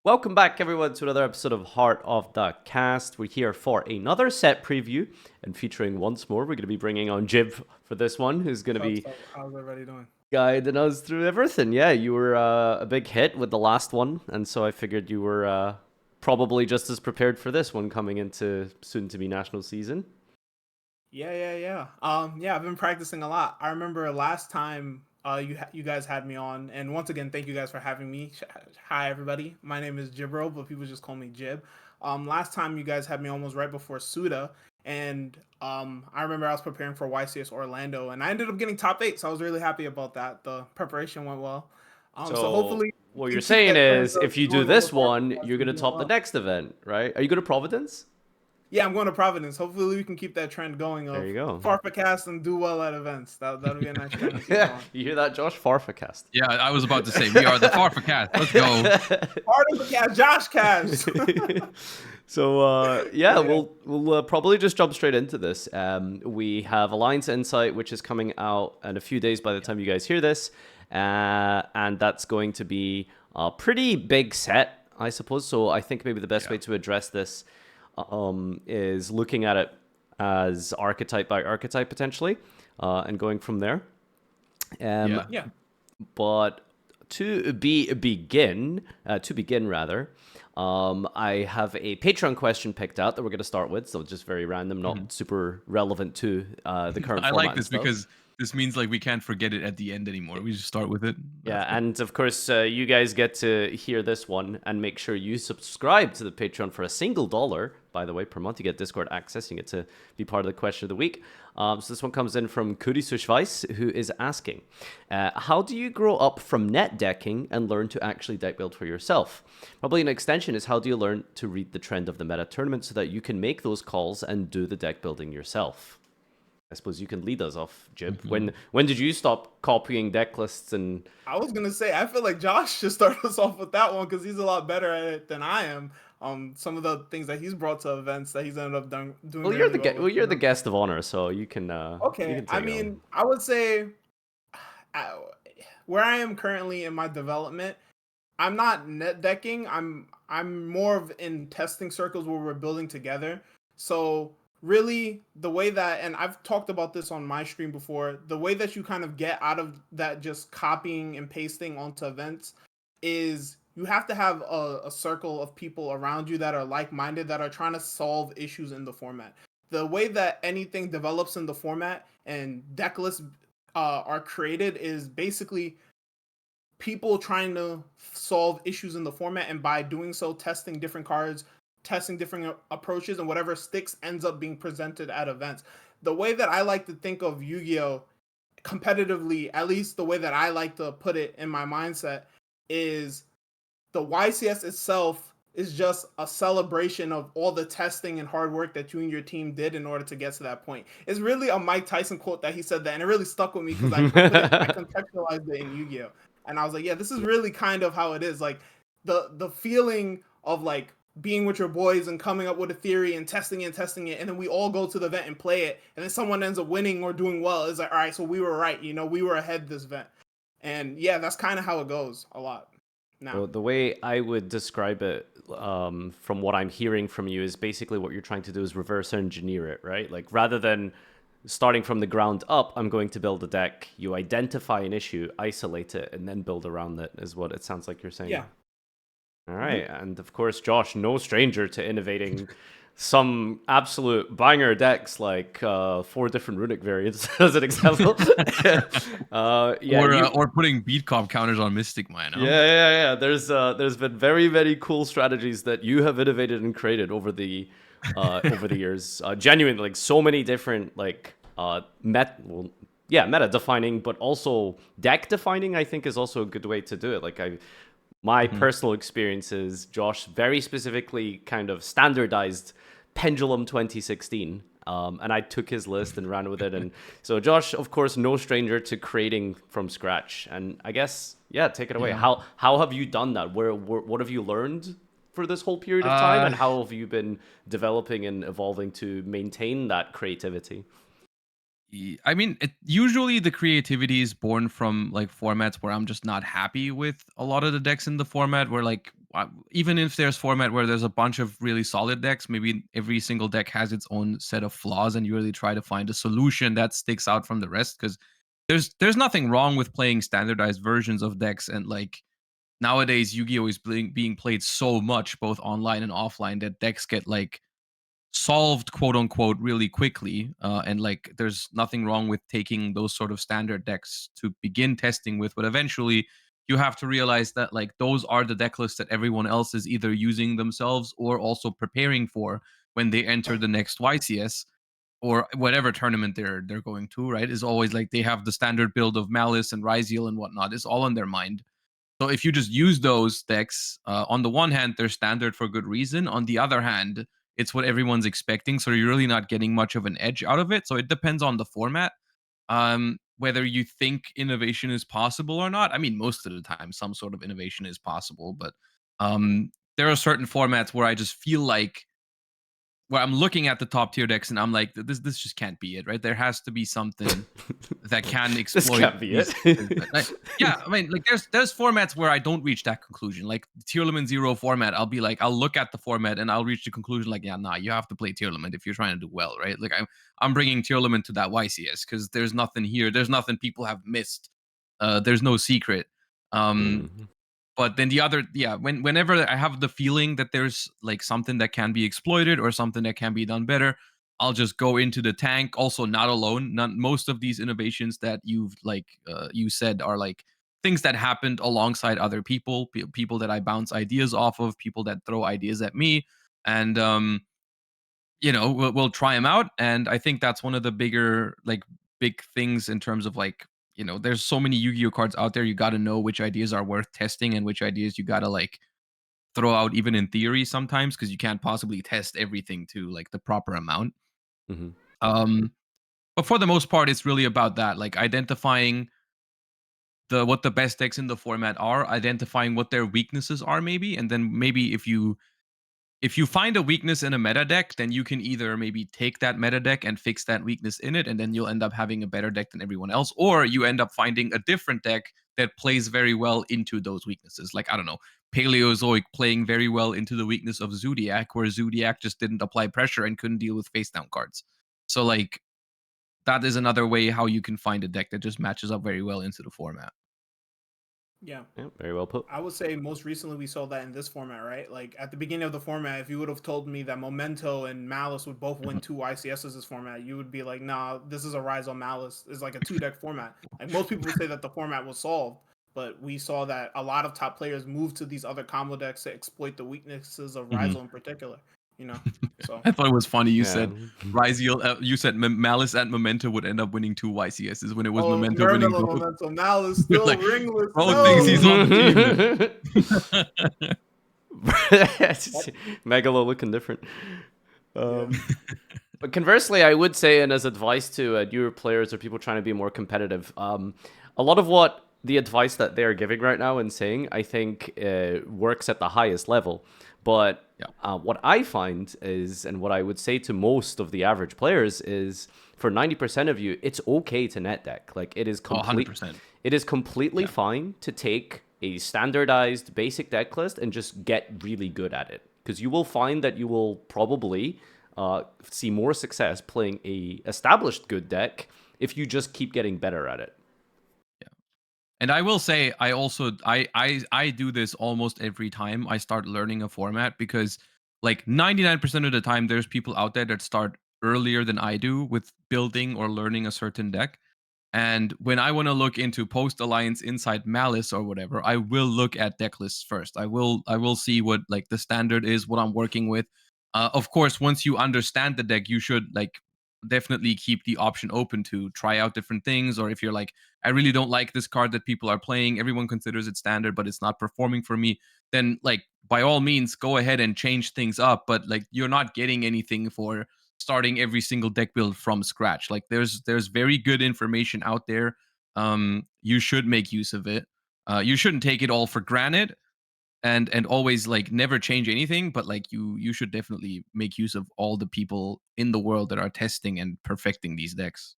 Welcome back, everyone, to another episode of Heart of the Cast. We're here for another set preview, and featuring once more, we're going to be bringing on Jib for this one, who's going to be How's everybody doing? guiding us through everything. Yeah, you were a big hit with the last one, and so I figured you were probably just as prepared for this one coming into soon-to-be national season. Yeah. I've been practicing a lot. I remember last time you guys had me on, and once again, thank you guys for having me. Hi everybody, my name is Jibro, but people just call me Jib. Last time you guys had me on was right before Suda, and I remember I was preparing for YCS Orlando, and I ended up getting top 8, so I was really happy about that. The preparation went well. So hopefully, what we you're can keep saying that trend is, of if you do doing well this with our one, podcasts you're going to and doing top the well. next event, right? Are you going to Providence? Yeah, I'm going to Providence. Hopefully, we can keep that trend going There of you go. Farfacast and do well at events. That'll be a nice trend to keep going. You hear that, Josh? Farfacast. Yeah, I was about to say we are the Farfacast. Let's go. Part of the cast, Josh Cast. So we'll probably just jump straight into this. We have Alliance Insight, which is coming out in a few days by the time you guys hear this, and that's going to be a pretty big set, I suppose. So I think maybe the best way to address this is looking at it as archetype by archetype potentially, and going from there. But to begin, I have a Patreon question picked out that we're going to start with. So just very random, not super relevant to the current format. I like this because this means like we can't forget it at the end anymore. We just start with it. Yeah, and of course, you guys get to hear this one and make sure you subscribe to the Patreon for $1, by the way, per month. You get Discord access. You get to be part of the question of the week. So this one comes in from Kurisushvais, who is asking, how do you grow up from net decking and learn to actually deck build for yourself? Probably an extension is, how do you learn to read the trend of the meta tournament so that you can make those calls and do the deck building yourself? I suppose you can lead us off, Jib. When did you stop copying deck lists? And I was gonna say, I feel like Josh should start us off with that one because he's a lot better at it than I am. Some of the things that he's brought to events that he's ended up doing. Well, you're the guest of honor, so you can. Okay, you can I take it mean, on. I would say where I am currently in my development, I'm not net decking. I'm more of in testing circles where we're building together. So really the way that, and I've talked about this on my stream before, the way that you kind of get out of that just copying and pasting onto events is you have to have a circle of people around you that are like-minded, that are trying to solve issues in the format. The way that anything develops in the format and deck lists are created is basically people trying to solve issues in the format, and by doing so, testing different cards, testing different approaches, and whatever sticks ends up being presented at events. The way that I like to think of Yu-Gi-Oh! Competitively, at least the way that I like to put it in my mindset, is the YCS itself is just a celebration of all the testing and hard work that you and your team did in order to get to that point. It's really a Mike Tyson quote that he said that, and it really stuck with me because I contextualized it in Yu-Gi-Oh! And I was like, yeah, this is really kind of how it is. Like the feeling of like being with your boys and coming up with a theory and testing it, and then we all go to the event and play it, and then someone ends up winning or doing well. It's like, all right, so we were right, we were ahead this event. And yeah, that's kind of how it goes a lot. Well, the way I would describe it, from what I'm hearing from you, is basically what you're trying to do is reverse engineer it, right? Like rather than starting from the ground up, I'm going to build a deck. You identify an issue, isolate it, and then build around it, is what it sounds like you're saying. Yeah. All right. And of course, Josh, no stranger to innovating some absolute banger decks like 4 different runic variants as an example. Or putting beat comp counters on Mystic Mine. Yeah. There's been very, very cool strategies that you have innovated and created over the years. Genuinely, like so many different meta defining, but also deck defining, I think is also a good way to do it. Like my personal experience is Josh very specifically kind of standardized Pendulum 2016. And I took his list and ran with it. And so Josh, of course, no stranger to creating from scratch. And I guess, take it away. Yeah. How have you done that? What have you learned for this whole period of time? And how have you been developing and evolving to maintain that creativity? I mean, usually the creativity is born from like formats where I'm just not happy with a lot of the decks in the format, where like even if there's format where there's a bunch of really solid decks, maybe every single deck has its own set of flaws, and you really try to find a solution that sticks out from the rest. Because there's nothing wrong with playing standardized versions of decks, and like nowadays Yu-Gi-Oh is being played so much both online and offline that decks get like solved, quote unquote, really quickly. And like there's nothing wrong with taking those sort of standard decks to begin testing with, but eventually you have to realize that like those are the deck lists that everyone else is either using themselves or also preparing for when they enter the next YCS or whatever tournament they're going to, right? Is always like they have the standard build of Malice and Rizyul and whatnot. It's all on their mind. So if you just use those decks, on the one hand, they're standard for good reason. On the other hand, it's what everyone's expecting. So you're really not getting much of an edge out of it. So it depends on the format, whether you think innovation is possible or not. I mean, most of the time, some sort of innovation is possible. But there are certain formats where I just feel like where I'm looking at the top tier decks and I'm like, this just can't be it, right? There has to be something that can exploit. This can't be these it. like, yeah, I mean, like there's formats where I don't reach that conclusion. Like Tier Limit 0 format, I'll be like, I'll look at the format and I'll reach the conclusion like, yeah, nah, you have to play Tier Limit if you're trying to do well, right? Like I'm bringing Tier Limit to that YCS because there's nothing here. There's nothing people have missed. There's no secret. Mhm. But then the other, yeah, whenever I have the feeling that there's like something that can be exploited or something that can be done better, I'll just go into the tank. Also, not alone. Most of these innovations that you've like you said are like things that happened alongside other people, people that I bounce ideas off of, people that throw ideas at me, and we'll try them out. And I think that's one of the big things in terms of like, there's so many Yu-Gi-Oh cards out there. You got to know which ideas are worth testing and which ideas you got to like throw out even in theory sometimes, because you can't possibly test everything to like the proper amount. Mhm. um but for the most part, it's really about that, like identifying what the best decks in the format are, identifying what their weaknesses are maybe, and then maybe if you find a weakness in a meta deck, then you can either maybe take that meta deck and fix that weakness in it, and then you'll end up having a better deck than everyone else, or you end up finding a different deck that plays very well into those weaknesses. Like, I don't know, Paleozoic playing very well into the weakness of Zodiac, where Zodiac just didn't apply pressure and couldn't deal with face down cards. So, like, that is another way how you can find a deck that just matches up very well into the format. Yeah. Yeah, very well put. I would say most recently we saw that in this format, right? Like at the beginning of the format, if you would have told me that Memento and Malice would both win 2 ICSs this format, you would be like, nah, this is a Rise on Malice. It's like a 2-deck format. Like most people would say that the format was solved, but we saw that a lot of top players moved to these other combo decks to exploit the weaknesses of Mhm. Rizyul in particular. So I thought it was funny. You Yeah. said Rizyul, you said Malice and Memento would end up winning 2 YCSs when it was oh, Memento winning Mermel both. Memento Malice You're still like, ringless. bro thinks No. he's on the team. Megalo looking different. Yeah. But conversely, I would say, and as advice to newer players or people trying to be more competitive, a lot of what the advice that they are giving right now and saying, I think, works at the highest level. But what I find is, and what I would say to most of the average players is, for 90% of you, it's okay to net deck. Like it is complete. 100%. It is completely fine to take a standardized basic deck list and just get really good at it, because you will find that you will probably see more success playing a established good deck if you just keep getting better at it. And I will say, I also I do this almost every time I start learning a format, because like 99% of the time there's people out there that start earlier than I do with building or learning a certain deck. And when I want to look into post alliance inside Malice or whatever, I will look at deck lists first. I will see what like the standard is, what I'm working with. Of course, once you understand the deck, you should like definitely keep the option open to try out different things. Or if you're like, I really don't like this card that people are playing, everyone considers it standard, but it's not performing for me, then like by all means go ahead and change things up. But like you're not getting anything for starting every single deck build from scratch. Like there's very good information out there. You should make use of it. You shouldn't take it all for granted and always like never change anything, but like you should definitely make use of all the people in the world that are testing and perfecting these decks.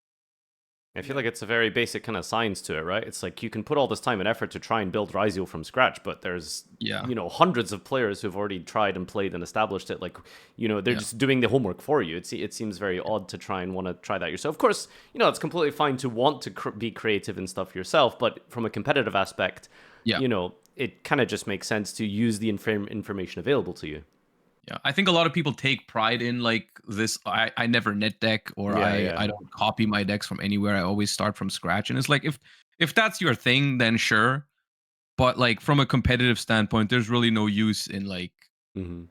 I feel like it's a very basic kind of science to it, right? It's like you can put all this time and effort to try and build Rizyul from scratch, but there's hundreds of players who've already tried and played and established it. Like, they're just doing the homework for you. It seems very odd to try and want to try that yourself. Of course, it's completely fine to want to be creative and stuff yourself, but from a competitive aspect, it kind of just makes sense to use the information available to you. Yeah, I think a lot of people take pride in like this. I never net deck, or I don't copy my decks from anywhere. I always start from scratch, and it's like if that's your thing, then sure. But like from a competitive standpoint, there's really no use in like in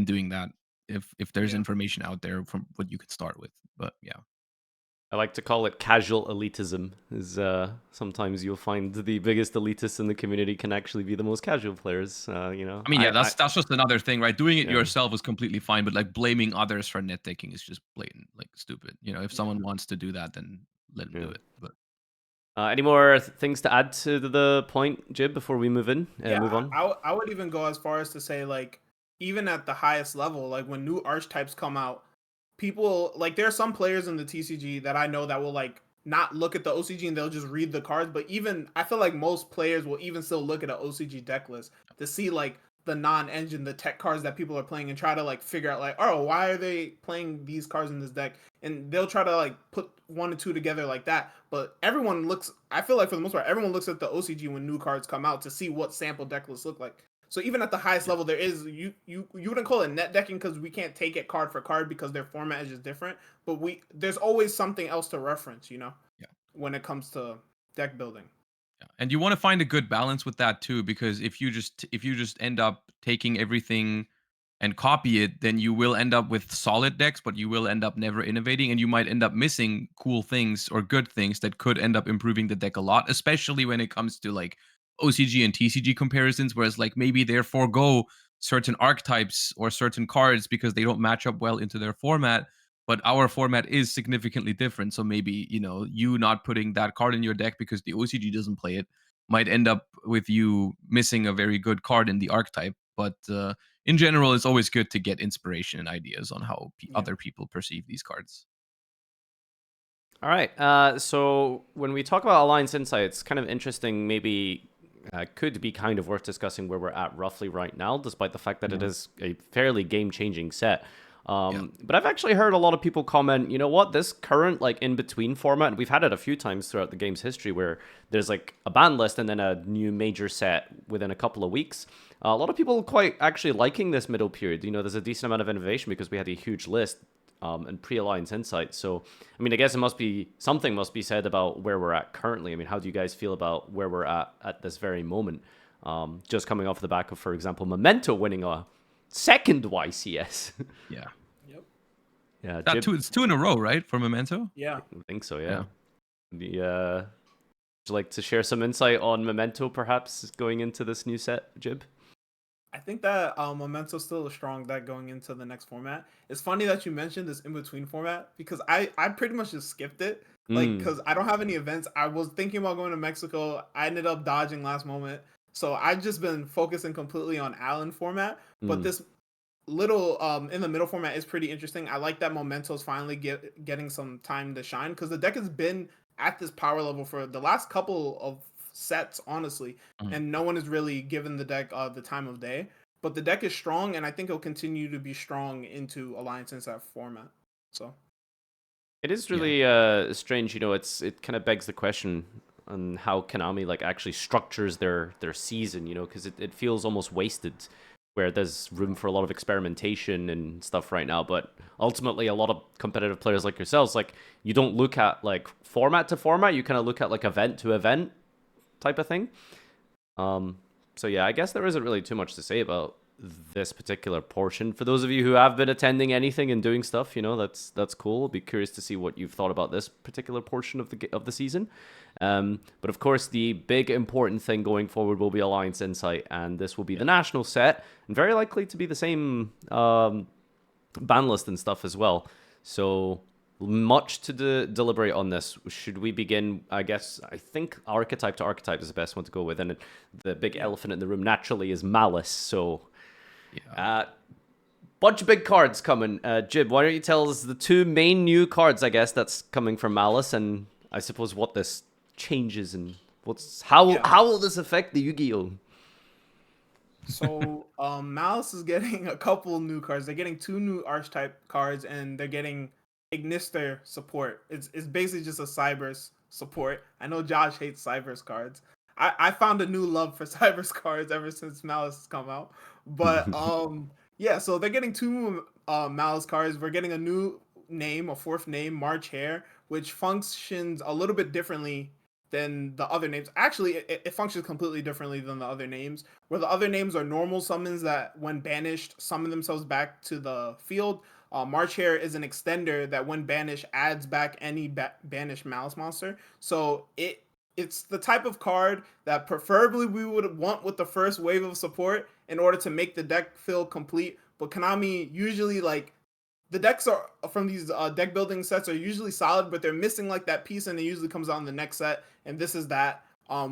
doing that. If there's information out there from what you could start with, but yeah. I like to call it casual elitism. Is sometimes you'll find the biggest elitists in the community can actually be the most casual players. I mean, that's just another thing, right? Doing it yourself is completely fine, but like blaming others for net decking is just blatant, like stupid. If someone wants to do that, then let them do it. But any more things to add to the point, Jib, before we move on? I would even go as far as to say, like, even at the highest level, like when new archetypes come out, people like there are some players in the TCG that I know that will like not look at the OCG and they'll just read the cards. But even I feel like most players will even still look at an OCG deck list to see like the non-engine, the tech cards that people are playing and try to like figure out like, oh, why are they playing these cards in this deck? And they'll try to like put one or two together like that. But everyone looks, I feel like for the most part, everyone looks at the OCG when new cards come out to see what sample deck lists look like. So even at the highest level, there is you wouldn't call it net decking because we can't take it card for card because their format is just different. But there's always something else to reference, when it comes to deck building. Yeah. And you want to find a good balance with that too, because if you just end up taking everything and copy it, then you will end up with solid decks, but you will end up never innovating, and you might end up missing cool things or good things that could end up improving the deck a lot, especially when it comes to like OCG and TCG comparisons, whereas like maybe they forego certain archetypes or certain cards because they don't match up well into their format, but our format is significantly different. So maybe, you not putting that card in your deck because the OCG doesn't play it might end up with you missing a very good card in the archetype. But in general, it's always good to get inspiration and ideas on how other people perceive these cards. All right. So when we talk about Alliance Insight, it's kind of interesting, maybe could be kind of worth discussing where we're at roughly right now, despite the fact that it is a fairly game-changing set. But I've actually heard a lot of people comment, this current like in-between format, we've had it a few times throughout the game's history where there's like a ban list and then a new major set within a couple of weeks. A lot of people quite actually liking this middle period. There's a decent amount of innovation because we had a huge list and pre-Alliance Insight. So, I mean, I guess something must be said about where we're at currently. I mean, how do you guys feel about where we're at this very moment? Just coming off the back of, for example, Memento winning a second YCS. Yeah. Yep. Yeah. It's two in a row, right, for Memento? Yeah. I think so, yeah. Would you like to share some insight on Memento, perhaps, going into this new set, Jib? I think that Memento's still a strong deck going into the next format. It's funny that you mentioned this in-between format because I pretty much just skipped it. Like, because I don't have any events. I was thinking about going to Mexico. I ended up dodging last moment. So I've just been focusing completely on ALIN format. But this little in the middle format is pretty interesting. I like that Memento's finally getting some time to shine because the deck has been at this power level for the last couple of sets, honestly, and no one has really given the deck the time of day. But the deck is strong, and I think it'll continue to be strong into Alliance Insight format. So it is really strange. It kind of begs the question on how Konami like actually structures their season. Because it feels almost wasted, where there's room for a lot of experimentation and stuff right now. But ultimately, a lot of competitive players like yourselves, like you don't look at like format to format. You kind of look at like event to event type of thing. So yeah, I guess there isn't really too much to say about this particular portion. For those of you who have been attending anything and doing stuff, that's cool. I'll be curious to see what you've thought about this particular portion of the season. But of course, the big important thing going forward will be Alliance Insight, and this will be the national set, and very likely to be the same ban list and stuff as well. So much to deliberate on this. Should we begin? I think archetype to archetype is the best one to go with, and the big elephant in the room naturally is Malice. So, bunch of big cards coming. Jib, why don't you tell us the two main new cards, I guess, that's coming from Malice, and I suppose, what this changes and how will this affect the Yu-Gi-Oh? So Malice is getting a couple new cards. They're getting 2 new archetype cards, and they're getting Ignister support. It's basically just a Cybers support. I know Josh hates Cybers cards. I found a new love for Cybers cards ever since Malice has come out. But yeah, so they're getting 2 Malice cards. We're getting a new name, a 4th name, March Hare, which functions a little bit differently than the other names. Actually, it functions completely differently than the other names, where the other names are normal summons that, when banished, summon themselves back to the field. March Hare is an extender that, when banished, adds back any banished Malice monster. So it's the type of card that preferably we would want with the first wave of support in order to make the deck feel complete. But Konami usually, like, the decks are from these deck building sets are usually solid, but they're missing like that piece, and it usually comes out in the next set. And this is that.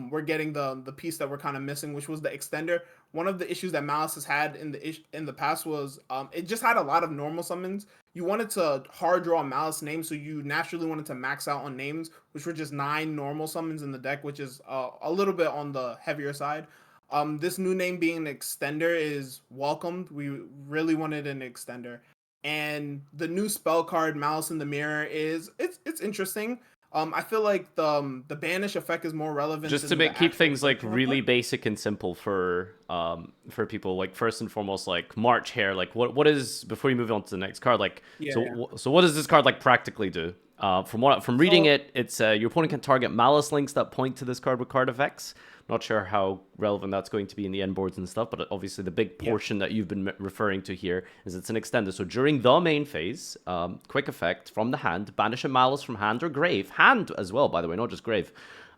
We're getting the piece that we're kind of missing, which was the extender. One of the issues that Malice has had in the past was it just had a lot of normal summons. You wanted to hard draw Malice names, so you naturally wanted to max out on names, which were just 9 normal summons in the deck, which is a little bit on the heavier side. This new name being an extender is welcomed. We really wanted an extender. And the new spell card Malice in the Mirror it's interesting. I feel like the banish effect is more relevant. Just to keep things like really basic and simple for people. Like, first and foremost, like March Hare. Like, what is, before you move on to the next card? Like, so what does this card like practically do? From reading it, it's your opponent can target Malice links that point to this card with card effects. Not sure how relevant that's going to be in the end boards and stuff, but obviously the big portion that you've been referring to here is it's an extender. So during the main phase, quick effect from the hand, banish a Malice from hand or grave, hand as well, by the way, not just grave,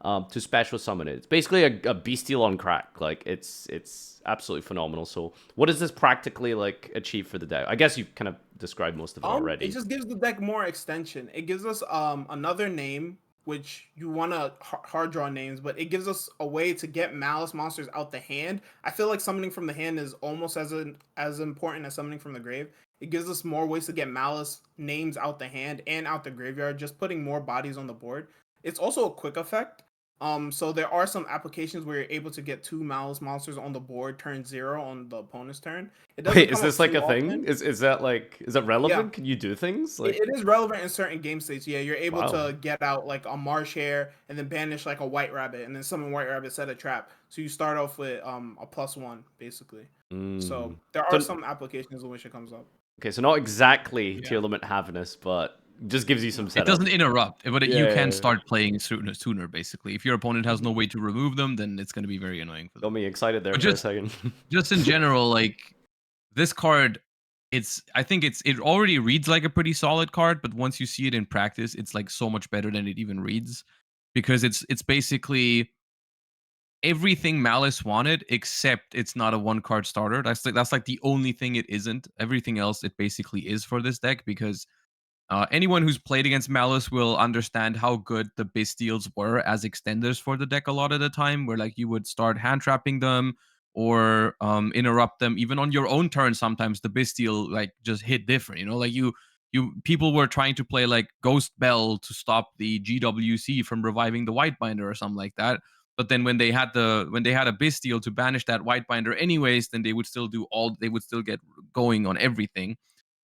to special summon it. It's basically a bestial on crack. Like, it's absolutely phenomenal. So what does this practically like achieve for the deck? I guess you've kind of described most of it already. It just gives the deck more extension. It gives us another name, which you want to hard draw names, but it gives us a way to get Malice monsters out the hand. I feel like summoning from the hand is almost as important as summoning from the grave. It gives us more ways to get Malice names out the hand and out the graveyard, just putting more bodies on the board. It's also a quick effect. So there are some applications where you're able to get 2 Malice monsters on the board turn 0 on the opponent's turn. Wait, is this like a thing? Is that relevant? Yeah. Can you do things? Like, it is relevant in certain game states. Yeah, you're able to get out like a Marsh Hare and then banish like a White Rabbit, and then summon White Rabbit, set a trap. So you start off with a +1 basically. So there are some applications in which it comes up. Okay, so not exactly Tier Limit Havness, but just gives you some setup. It doesn't interrupt, but you can start playing sooner, basically. If your opponent has no way to remove them, then it's going to be very annoying for them. Got me excited there for a second. Just in general, like, this card, I think it already reads like a pretty solid card, but once you see it in practice, it's like so much better than it even reads, because it's basically everything Malice wanted, except it's not a 1-card starter. That's like the only thing it isn't. Everything else it basically is for this deck, because anyone who's played against Malice will understand how good the Bestials were as extenders for the deck a lot of the time, where like you would start hand trapping them or interrupt them even on your own turn. Sometimes the Bestial like just hit different, like people were trying to play like Ghost Bell to stop the GWC from reviving the Whitebinder or something like that. But then when they had a Bestial to banish that Whitebinder anyways, then they would still get going on everything.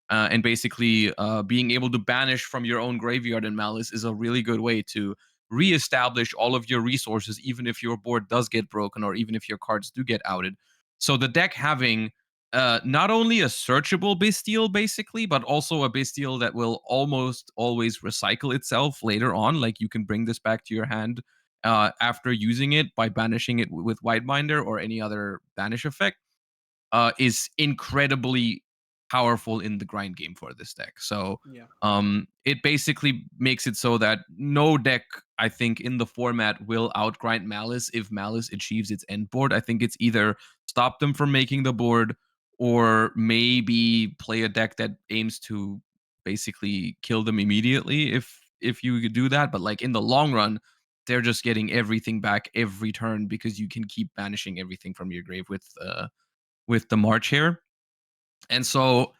And basically being able to banish from your own graveyard in Malice is a really good way to reestablish all of your resources, even if your board does get broken or even if your cards do get outed. So the deck having not only a searchable Bestial, basically, but also a Bestial that will almost always recycle itself later on. Like, you can bring this back to your hand after using it by banishing it with Whitebinder or any other banish effect, is incredibly powerful in the grind game for this deck. So it basically makes it so that no deck, I think, in the format will outgrind Malice if Malice achieves its end board. I think it's either stop them from making the board or maybe play a deck that aims to basically kill them immediately if you do that. But like in the long run, they're just getting everything back every turn because you can keep banishing everything from your grave with the March Hare. And so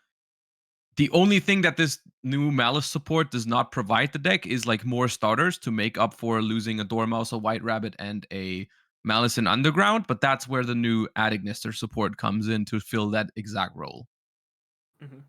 The only thing that this new Malice support does not provide the deck is like more starters to make up for losing a Dormouse, a White Rabbit, and a Malice in Underground. But that's where the new Ignister support comes in to fill that exact role. Mm-hmm.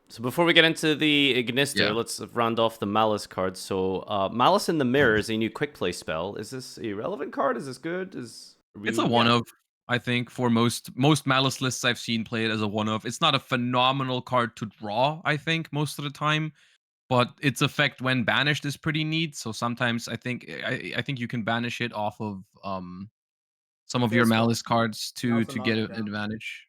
So before we get into the Ignister, Yeah. let's round off the Malice cards. So Malice in the Mirror is a new quick play spell. Is this a relevant card? Is this good? It's a one of, I think, for most Malice lists I've seen play it as a one of. It's not a phenomenal card to draw, I think, most of the time, but its effect when banished is pretty neat. So sometimes I think you can banish it off of some of your Field spell. Malice cards to Malice in get an Underground. advantage.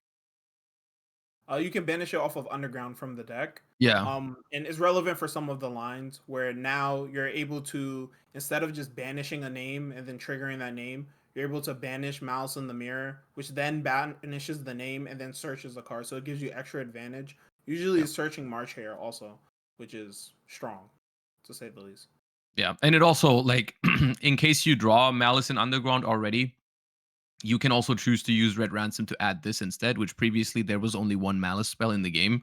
You can banish it off of Underground from the deck. Yeah. And it's relevant for some of the lines where now you're able to, instead of just banishing a name and then triggering that name, you're able to banish Malice in the Mirror, which then banishes the name and then searches the card. So it gives you extra advantage. Usually it's searching March Hare also, which is strong, to say the least. Yeah. And it also, like, in case you draw Malice in Underground already, you can also choose to use Red Ransom to add this instead, which previously there was only one Malice spell in the game.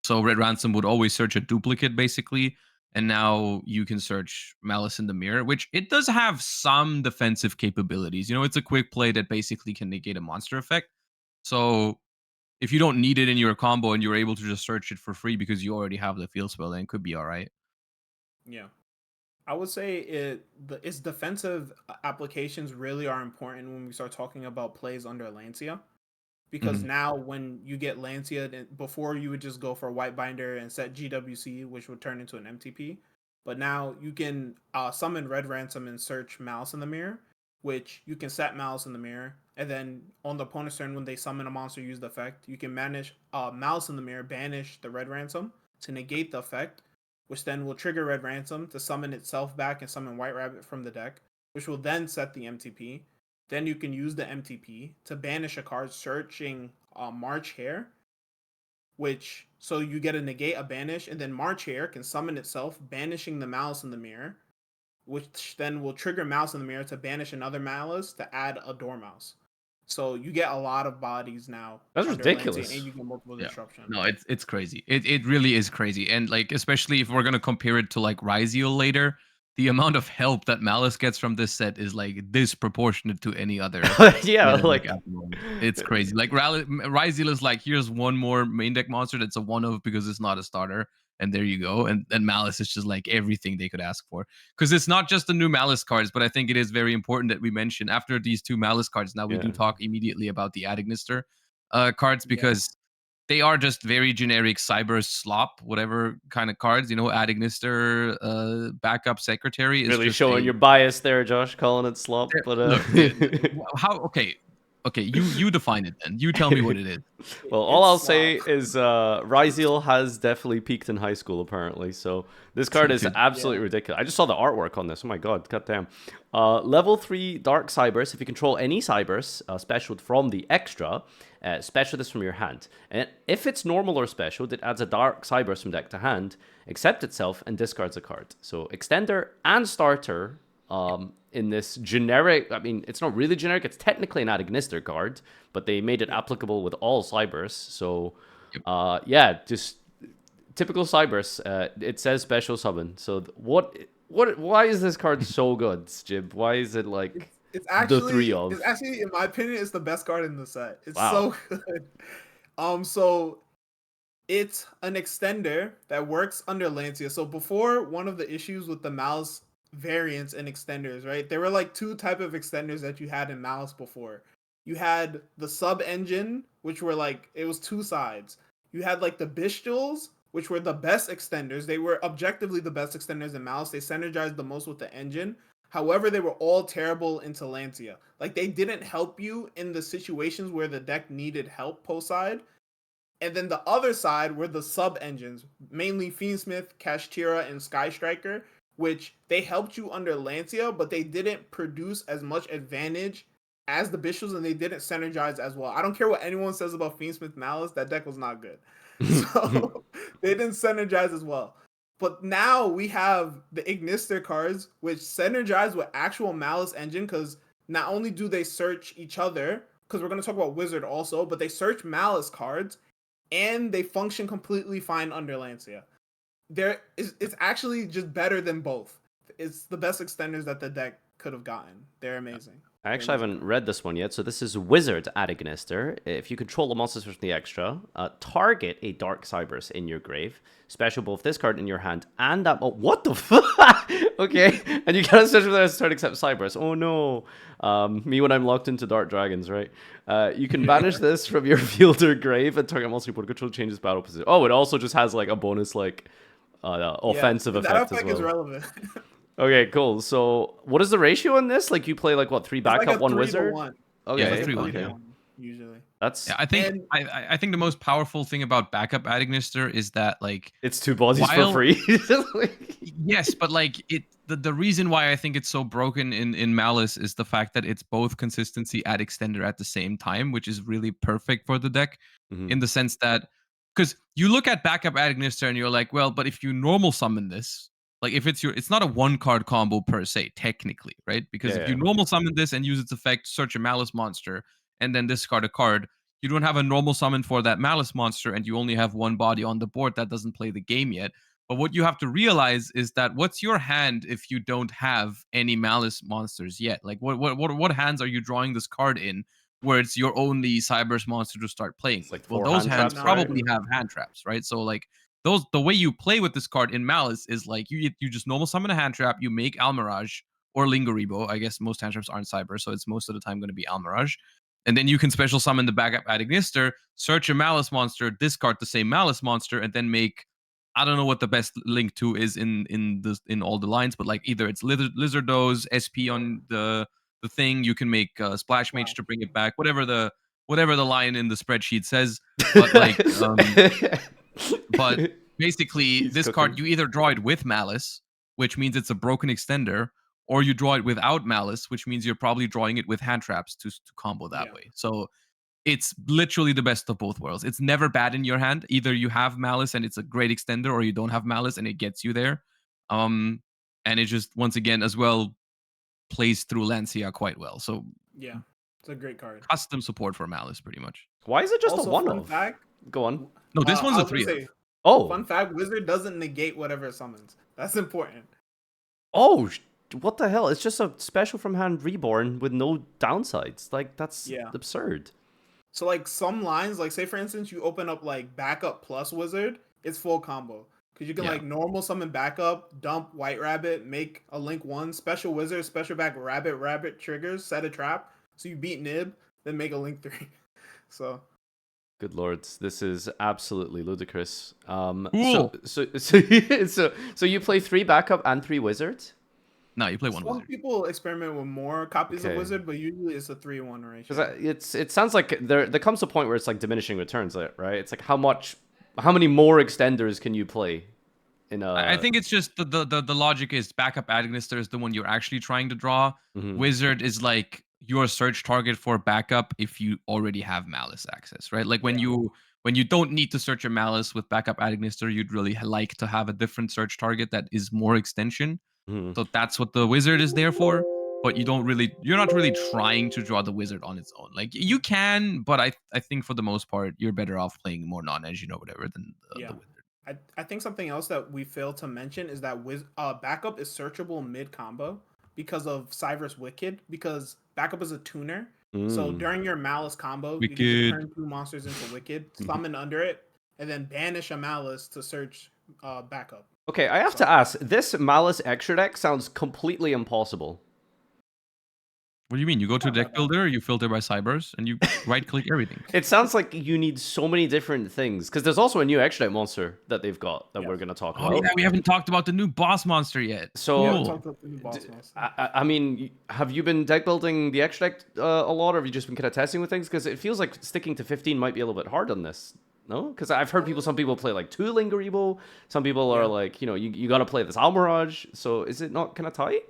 So Red Ransom would always search a duplicate, basically. And now you can search Malice in the Mirror, which it does have some defensive capabilities. You know, it's a quick play that basically can negate a monster effect. So if you don't need it in your combo and you're able to just search it for free because you already have the field spell, then it could be all right. Yeah. I would say its defensive applications really are important when we start talking about plays under Lancia. Because now when you get Lancia, before you would just go for a White Binder and set GWC, which would turn into an MTP. But now you can summon Red Ransom and search Malice in the Mirror, which you can set Malice in the Mirror. And then on the opponent's turn, when they summon a monster, use the effect, you can manage Malice in the Mirror, banish the Red Ransom to negate the effect, which then will trigger Red Ransom to summon itself back and summon White Rabbit from the deck, which will then set the MTP. Then you can use the MTP to banish a card searching March Hare, which, so you get a negate, a banish, and then March Hare can summon itself, banishing the Malice in the Mirror, which then will trigger Malice in the Mirror to banish another Malice to add a Dormouse. So you get a lot of bodies now. That's ridiculous. And you get multiple disruption. No, it's crazy. It really is crazy. And like, especially if we're gonna compare it to like Rizyul later, the amount of help that Malice gets from this set is like disproportionate to any other. Yeah, like at the moment. It's crazy. Like Rizyul is like, here's one more main deck monster that's a one of because it's not a starter, and there you go. And Malice is just like everything they could ask for, because it's not just the new Malice cards, but I think it is very important that we mention after these two Malice cards. Now we do talk immediately about the Ignister cards, because they are just very generic cyber slop, whatever kind of cards, you know. Ignister, backup secretary is really just showing your bias there, Josh, calling it slop. But look, how? Okay, you define it then. You tell me what it is. Well, all I'll say is Rizyul has definitely peaked in high school, apparently. So this card is absolutely ridiculous. I just saw the artwork on this. Oh my god, cut down. Level 3 Dark Cybers. If you control any Cybers, specialed from the extra, special this from your hand. And if it's normal or special, it adds a Dark Cybers from deck to hand, accept itself, and discards a card. So Extender and Starter in this generic, I mean, it's not really generic, it's technically an Ignister card, but they made it applicable with all Cybers. So, yeah, just typical Cybers. It says special summon. So why is this card so good, Jib? Why is it like it's actually, the three of? It's actually, in my opinion, it's the best card in the set. It's so good. So it's an extender that works under Lancia. So before, one of the issues with the Malice variants and extenders, right? There were like two type of extenders that you had in Malice before. You had the sub engine, which were like, it was two sides. You had like the Bestials, which were the best extenders. They were objectively the best extenders in Malice. They synergized the most with the engine. However, they were all terrible into Lancia. Like, they didn't help you in the situations where the deck needed help post side. And then the other side were the sub engines, mainly Fiendsmith, Kashtira, and Sky Striker, which they helped you under Lancia, but they didn't produce as much advantage as the Bestials, and they didn't synergize as well. I don't care what anyone says about Fiendsmith Malice, that deck was not good. So they didn't synergize as well. But now we have the Ignister cards, which synergize with actual Malice engine, because not only do they search each other, because we're going to talk about Wizard also, but they search Malice cards, and they function completely fine under Lancia. It's actually just better than both. It's the best extenders that the deck could have gotten. They're amazing. I actually haven't read this one yet. So this is Wizard at Ignister. If you control a monster from the extra, target a Dark Cybers in your grave. Special both this card in your hand and that. Oh, what the fuck? Okay, and you can't special that start except Cybers. Oh no, me when I'm locked into Dark Dragons, right? You can banish this from your field or grave, and target monster you put control changes battle position. Oh, it also just has like a bonus like offensive effect that as effect well. is relevant. Okay, cool. So, what is the ratio in this? Like, you play like what, 3 backup, It's like a 1 3 to wizard? 1. Okay, Yeah, It's like a 3-1, 3 to yeah. 1, usually. that's Yeah, I think And- I think the most powerful thing about backup at Ignister is that like it's 2 bodies while- for free. yes, but like the reason why I think it's so broken in Malice is the fact that it's both consistency and extender at the same time, which is really perfect for the deck Mhm. in the sense that because you look at backup at Ignister and you're like, well, but if you normal summon this, like if it's not a 1-card combo per se, technically, right? Because Yeah, if you yeah. normal summon this and use its effect, search a Malice monster, and then discard a card, you don't have a normal summon for that Malice monster, and you only have 1 body on the board that doesn't play the game yet. But what you have to realize is that what's your hand if you don't have any Malice monsters yet? Like what hands are you drawing this card in where it's your only Cybers monster to start playing It's like with? Well, 4 those hand hands traps, right? probably have hand traps, right? So like the way you play with this card in Malice is like you just normal summon a hand trap, you make Almirage or Lingaribo. I guess most hand traps aren't Cyber, so it's most of the time going to be Almirage. And then you can special summon the backup at Ignister, search a Malice monster, discard the same Malice monster, and then make, I don't know what the best link to is in all the lines, but like either it's Lizardos, SP on the thing, you can make Splash Mage to bring it back, whatever the line in the spreadsheet says. But like, but basically, He's this cooking. card you either draw it with Malice, which means it's a broken extender, or you draw it without Malice, which means you're probably drawing it with hand traps to combo that Yeah. way. So it's literally the best of both worlds. It's never bad in your hand. Either you have Malice and it's a great extender, or you don't have Malice and it gets you there. And it just once again as well plays through Lancia quite well. So Yeah, it's a great card. custom support for Malice pretty much. Why is it just Also, a 1 fun of? fact, Go on. No, this one's I a was gonna 3 of. say, Oh. fun fact, Wizard doesn't negate whatever it summons. That's important. Oh, what the hell? It's just a special from hand reborn with no downsides. Like, that's Yeah. absurd. So like some lines, like say for instance, you open up like backup plus Wizard, it's full combo. Because you can Yeah. like normal summon backup, dump White Rabbit, make a Link 1, special Wizard, special back Rabbit triggers, set a trap. So you beat Nib, then make a Link 3. So Good lords, this is absolutely ludicrous. Cool. So you play 3 backup and 3 wizards? No, you play one some wizard. people experiment with more copies Okay. of Wizard, but usually it's a 3-1 ratio. Because it sounds like there comes a point where it's like diminishing returns, right? It's like how many more extenders can you play? I think it's just the logic is backup at Ignister is the one you're actually trying to draw. Mhm. Wizard is like your search target for backup if you already have Malice access, right? Like when you don't need to search a Malice with backup at Ignister, you'd really like to have a different search target that is more extension. Mhm. So that's what the Wizard is there for. But you're not really trying to draw the Wizard on its own. Like you can, but I think for the most part, you're better off playing more non-edge, whatever, than the Wizard. I think something else that we failed to mention is that backup is searchable mid combo because of Cyrus Wicked, because backup is a tuner. So Mm. during your Malice combo, you Wicked. can turn 2 monsters into Wicked, summon under it, and then banish a Malice to search backup. Okay, I have to ask, this Malice extra deck sounds completely impossible. What do you mean? You go to deck builder, you filter by Cybers, and you right click everything. It sounds like you need so many different things, because there's also a new extra deck monster that they've got that we're going to talk Oh about. yeah, we haven't talked about the new boss monster yet. So, We haven't Cool. talked about the new boss monster. I mean, have you been deck building the extra deck a lot, or have you just been kind of testing with things? Because it feels like sticking to 15 might be a little bit hard on this. No? Because I've heard some people play like 2 Lingaribo. Some people are like, you got to play this Almirage. So is it not kind of tight?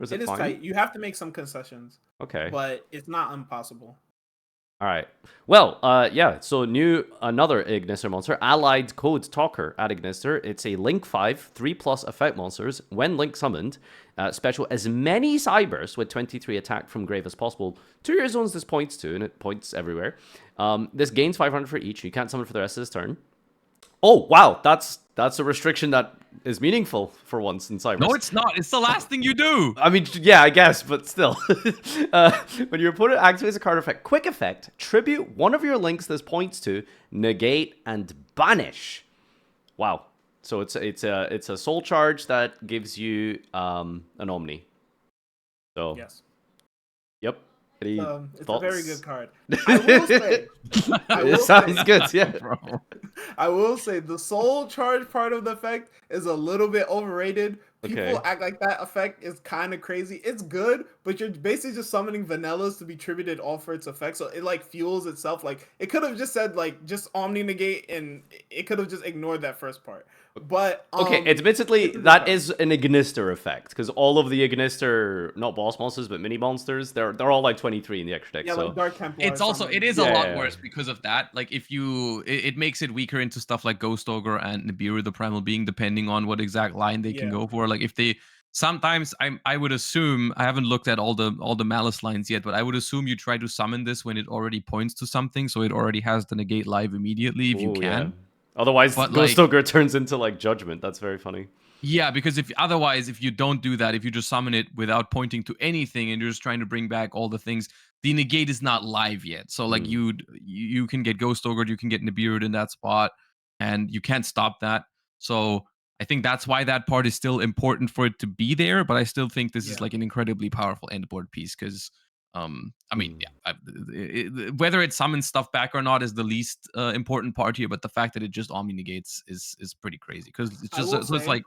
Or is It is fine? tight. You have to make some concessions, Okay. but it's not impossible. All right. Well, yeah. So another Ignister monster, Allied Code Talker at Ignister. It's a Link 5, 3+ effect monsters. When Link summoned, special as many Cybers with 23 attack from grave as possible to your zones this points to, and it points everywhere. This gains 500 for each. You can't summon for the rest of this turn. Oh, wow. That's a restriction that is meaningful for once in Cybers. No, it's not. It's the last thing you do. I mean, yeah, I guess, but still. When your opponent activates a card effect, quick effect, tribute one of your links this points to, negate, and banish. Wow. So it's a soul charge that gives you an Omni. So Yes. Yep. Any It's thoughts? a very good card. I will say. It sounds good, yeah. Bro. I will say the soul charge part of the effect is a little bit overrated. People Okay. act like that effect is kind of crazy. It's good, but you're basically just summoning vanillas to be tributed off for its effect. So it like fuels itself. Like it could have just said like just Omni negate, and it could have just ignored that first part. But Okay, admittedly, that is an Ignister effect, because all of the Ignister, not boss monsters, but mini monsters, they're all like 23 in the extra deck. yeah, So like Dark Templar. It's also something. it is a Yeah, lot yeah. worse because of that. Like if it makes it weaker into stuff like Ghost Ogre and Nibiru the Primal Being, depending on what exact line they can Yeah. go for. Like if they sometimes I would assume, I haven't looked at all the Malice lines yet, but I would assume you try to summon this when it already points to something, so it already has the negate live immediately if you Ooh, can. yeah. Otherwise, But, Ghost like- Ogre turns into like Judgment. That's very funny. Yeah, because if you don't do that, if you just summon it without pointing to anything and you're just trying to bring back all the things, the negate is not live yet. So like you can get Ghost Ogre, you can get Nibiru in that spot, and you can't stop that. So I think that's why that part is still important for it to be there. But I still think this is Yeah. like an incredibly powerful end board piece because. I mean, whether it summons stuff back or not is the least important part here, but the fact that it just Omni negates is pretty crazy because it's just so it's like,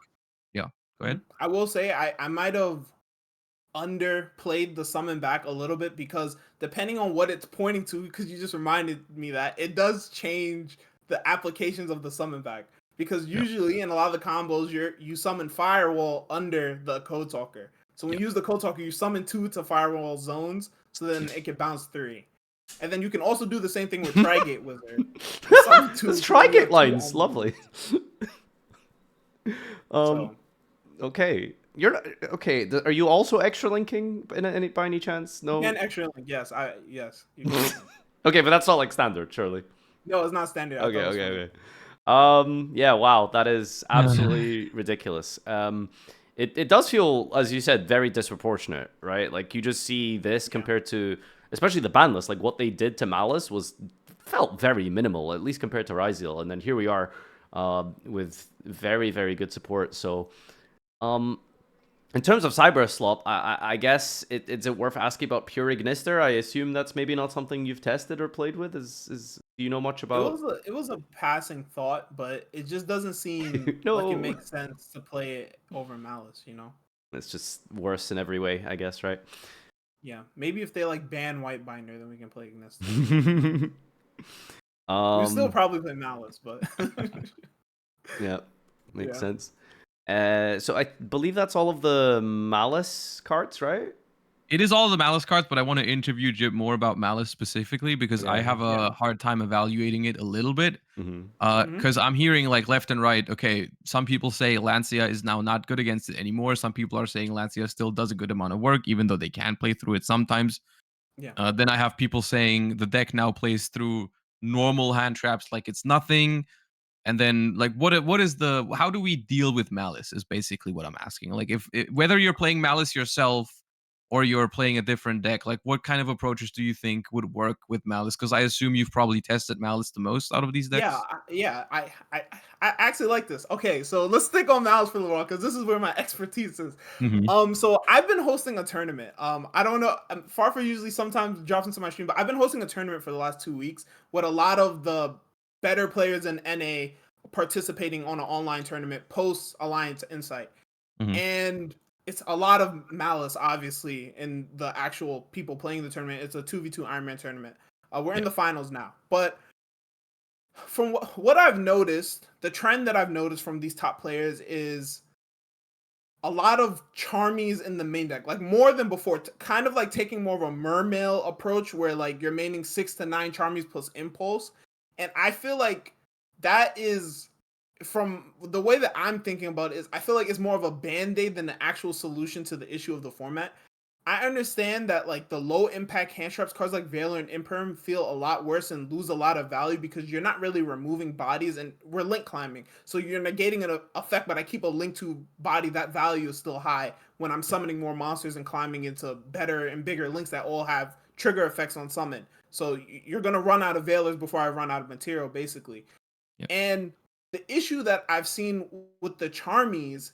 yeah. Go ahead. I will say I might have underplayed the summon back a little bit because depending on what it's pointing to, because you just reminded me that it does change the applications of the summon back. Because usually in a lot of the combos, you summon Firewall under the Code Talker. So when you use the Code Talker, you summon 2 to Firewall zones, so then it can bounce 3. And then you can also do the same thing with Trigate Wizard. That's Trigate lines, lovely. Okay, Are you also extra linking by any chance? No. And extra link, yes. You can. Okay, but that's not like standard, surely. No, it's not standard. Okay. Yeah, wow, that is absolutely ridiculous. It does feel, as you said, very disproportionate, right? Like you just see this compared to, especially the ban list, like what they did to Malice felt very minimal, at least compared to Rizyul, and then here we are with very, very good support. So, in terms of Cyber Slop, I guess is it worth asking about pure Ignister? I assume that's maybe not something you've tested or played with. Do you know much about? It was a passing thought, but it just doesn't seem like it makes sense to play it over Malice. It's just worse in every way, I guess, right? Yeah, maybe if they like ban Whitebinder, then we can play Ignister. We still probably play Malice, but yeah, makes sense. So I believe that's all of the Malice cards, right? It is all of the Malice cards, but I want to interview Jib more about Malice specifically because I have a hard time evaluating it a little bit. Because I'm hearing like left and right, okay, some people say Lancia is now not good against it anymore. Some people are saying Lancia still does a good amount of work, even though they can play through it sometimes. Yeah. Then I have people saying the deck now plays through normal hand traps like it's nothing. And then like how do we deal with Malice is basically what I'm asking. Like whether you're playing Malice yourself or you're playing a different deck, like what kind of approaches do you think would work with Malice? Because I assume you've probably tested Malice the most out of these decks. I actually like this. Okay, so let's stick on Malice for a while because this is where my expertise is. So I've been hosting a tournament. I don't know, Farfa usually sometimes drops into my stream, but I've been hosting a tournament for the last 2 weeks with a lot of the better players in NA participating on an online tournament post Alliance Insight. And it's a lot of Malice, obviously, in the actual people playing the tournament. It's a 2v2 Iron Man tournament. We're in the finals now. But from what I've noticed, the trend that I've noticed from these top players is a lot of Charmies in the main deck, like more than before, kind of like taking more of a mermail approach where like you're maining 6 to 9 Charmies plus Impulse. And I feel like that is, from the way that I'm thinking about it, is I feel like it's more of a band-aid than the actual solution to the issue of the format. I understand that like the low impact hand traps cards like Valor and Imperm feel a lot worse and lose a lot of value because you're not really removing bodies, and we're link climbing. So you're negating an effect, but I keep a link to body, that value is still high when I'm summoning more monsters and climbing into better and bigger links that all have trigger effects on summon. So you're going to run out of Valors before I run out of material, basically. Yep. And the issue that I've seen with the Charmies,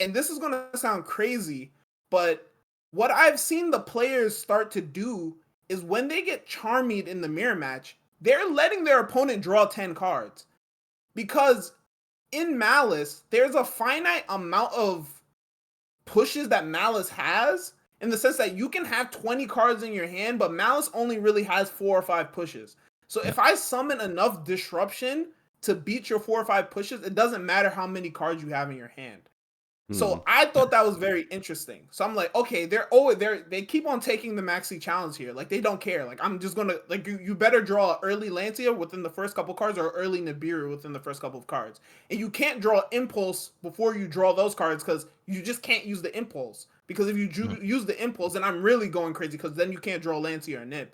and this is going to sound crazy, but what I've seen the players start to do is when they get Charmied in the mirror match, they're letting their opponent draw 10 cards. Because in Malice, there's a finite amount of pushes that Malice has, in the sense that you can have 20 cards in your hand, but Malice only really has 4 or 5 pushes. So if I summon enough disruption to beat your 4 or 5 pushes, it doesn't matter how many cards you have in your hand. So I thought that was very interesting. So I'm like, okay, they keep on taking the maxi challenge here. Like they don't care. Like I'm just gonna, like, you better draw early Lancia within the first couple cards or early Nibiru within the first couple of cards. And you can't draw Impulse before you draw those cards because you just can't use the Impulse. Because if you use the Impulse, then I'm really going crazy because then you can't draw Lancia or Nib.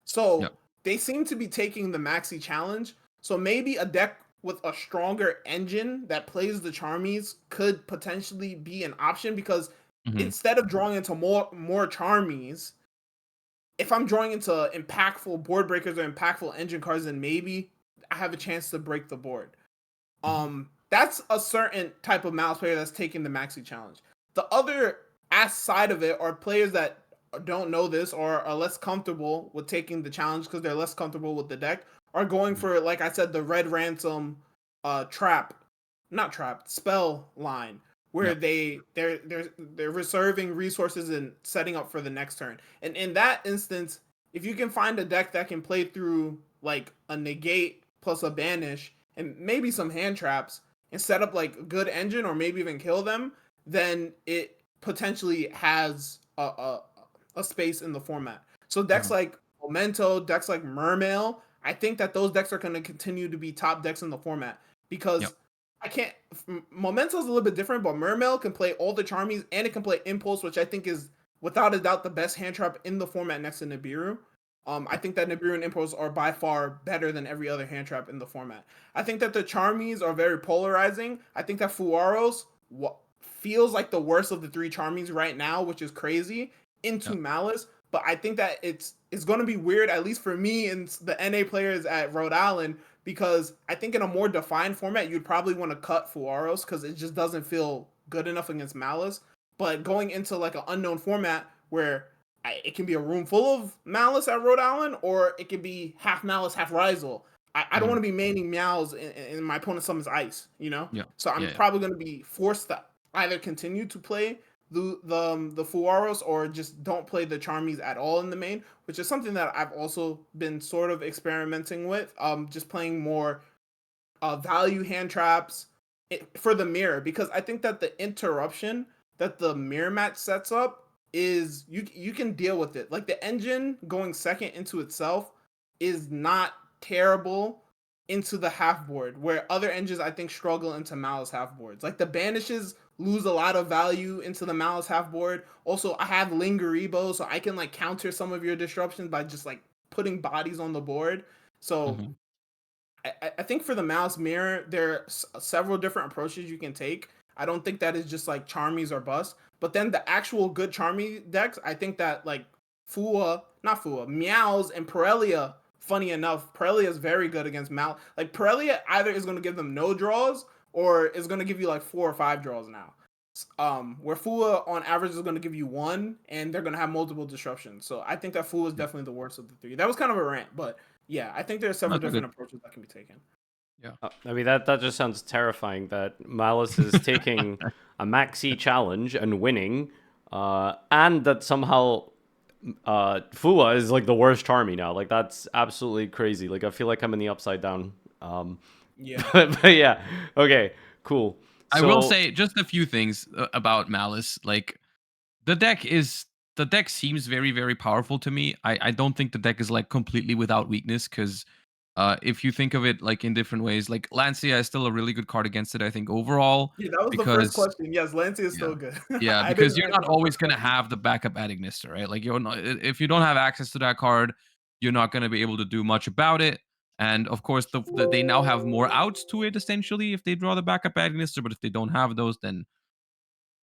So they seem to be taking the maxi challenge. So maybe a deck with a stronger engine that plays the Charmies could potentially be an option, because instead of drawing into more Charmies, if I'm drawing into impactful board breakers or impactful engine cards, then maybe I have a chance to break the board. That's a certain type of Malice player that's taking the maxi challenge. The other side of it are players that don't know this or are less comfortable with taking the challenge because they're less comfortable with the deck, are going for, like I said, the Red Ransom spell line, where they're reserving resources and setting up for the next turn. And in that instance, if you can find a deck that can play through like a negate plus a banish and maybe some hand traps and set up like a good engine or maybe even kill them, then it potentially has a space in the format. So decks like Memento, decks like Mermail, I think that those decks are going to continue to be top decks in the format, because Memento's a little bit different, but Mermail can play all the Charmies and it can play Impulse, which I think is without a doubt the best hand trap in the format next to Nibiru. I think that Nibiru and Impulse are by far better than every other hand trap in the format. I think that the Charmies are very polarizing. I think that Fuaros feels like the worst of the 3 Charmies right now, which is crazy, into Malice. But I think that it's going to be weird, at least for me and the NA players at Rhode Island, because I think in a more defined format, you'd probably want to cut Fuaros because it just doesn't feel good enough against Malice. But going into like an unknown format where it can be a room full of Malice at Rhode Island, or it can be half Malice, half Rizyul. I don't want to be maining Meows in my opponent's summons Ice, you know? So I'm probably going to be forced to either continue to play the Fuaros or just don't play the Charmies at all in the main, which is something that I've also been sort of experimenting with. Just playing more value hand traps for the mirror, because I think that the interruption that the mirror match sets up is you can deal with it. Like the engine going second into itself is not terrible into the half board, where other engines I think struggle into Malice half boards. Like the banishes lose a lot of value into the Malice half board. Also, I have Lingeribo, so I can like counter some of your disruptions by just like putting bodies on the board. So I think for the Malice mirror, there are several different approaches you can take. I don't think that is just like Charmies or bust. But then the actual good Charmy decks, I think that like Meows and Parelia, funny enough, Parelia is very good against Mal. Like Parelia either is going to give them no draws or is going to give you like 4 or 5 draws now. Where Fua on average is going to give you 1, and they're going to have multiple disruptions. So I think that Fua is definitely the worst of the 3. That was kind of a rant, but yeah, I think there are several different approaches that can be taken. Yeah, I mean that just sounds terrifying. That Malice is taking a maxi challenge and winning, and that somehow Fua is like the worst Charmy now. Like that's absolutely crazy. Like I feel like I'm in the upside down. Yeah. But yeah, okay, cool. I will So say just a few things about Malice. Like the deck seems very, very powerful to me. I don't think the deck is like completely without weakness because if you think of it like in different ways, like Lancia is still a really good card against it, I think overall, Yeah, that was the first because question. Yes, Lancia is yeah. still good. Yeah, I because didn't you're answer not the always first gonna question. have the backup at Ignister, right? Like you're not, if you don't have access to that card, you're not gonna be able to do much about it. And of course, they now have more outs to it essentially if they draw the backup at Ignister. But if they don't have those, then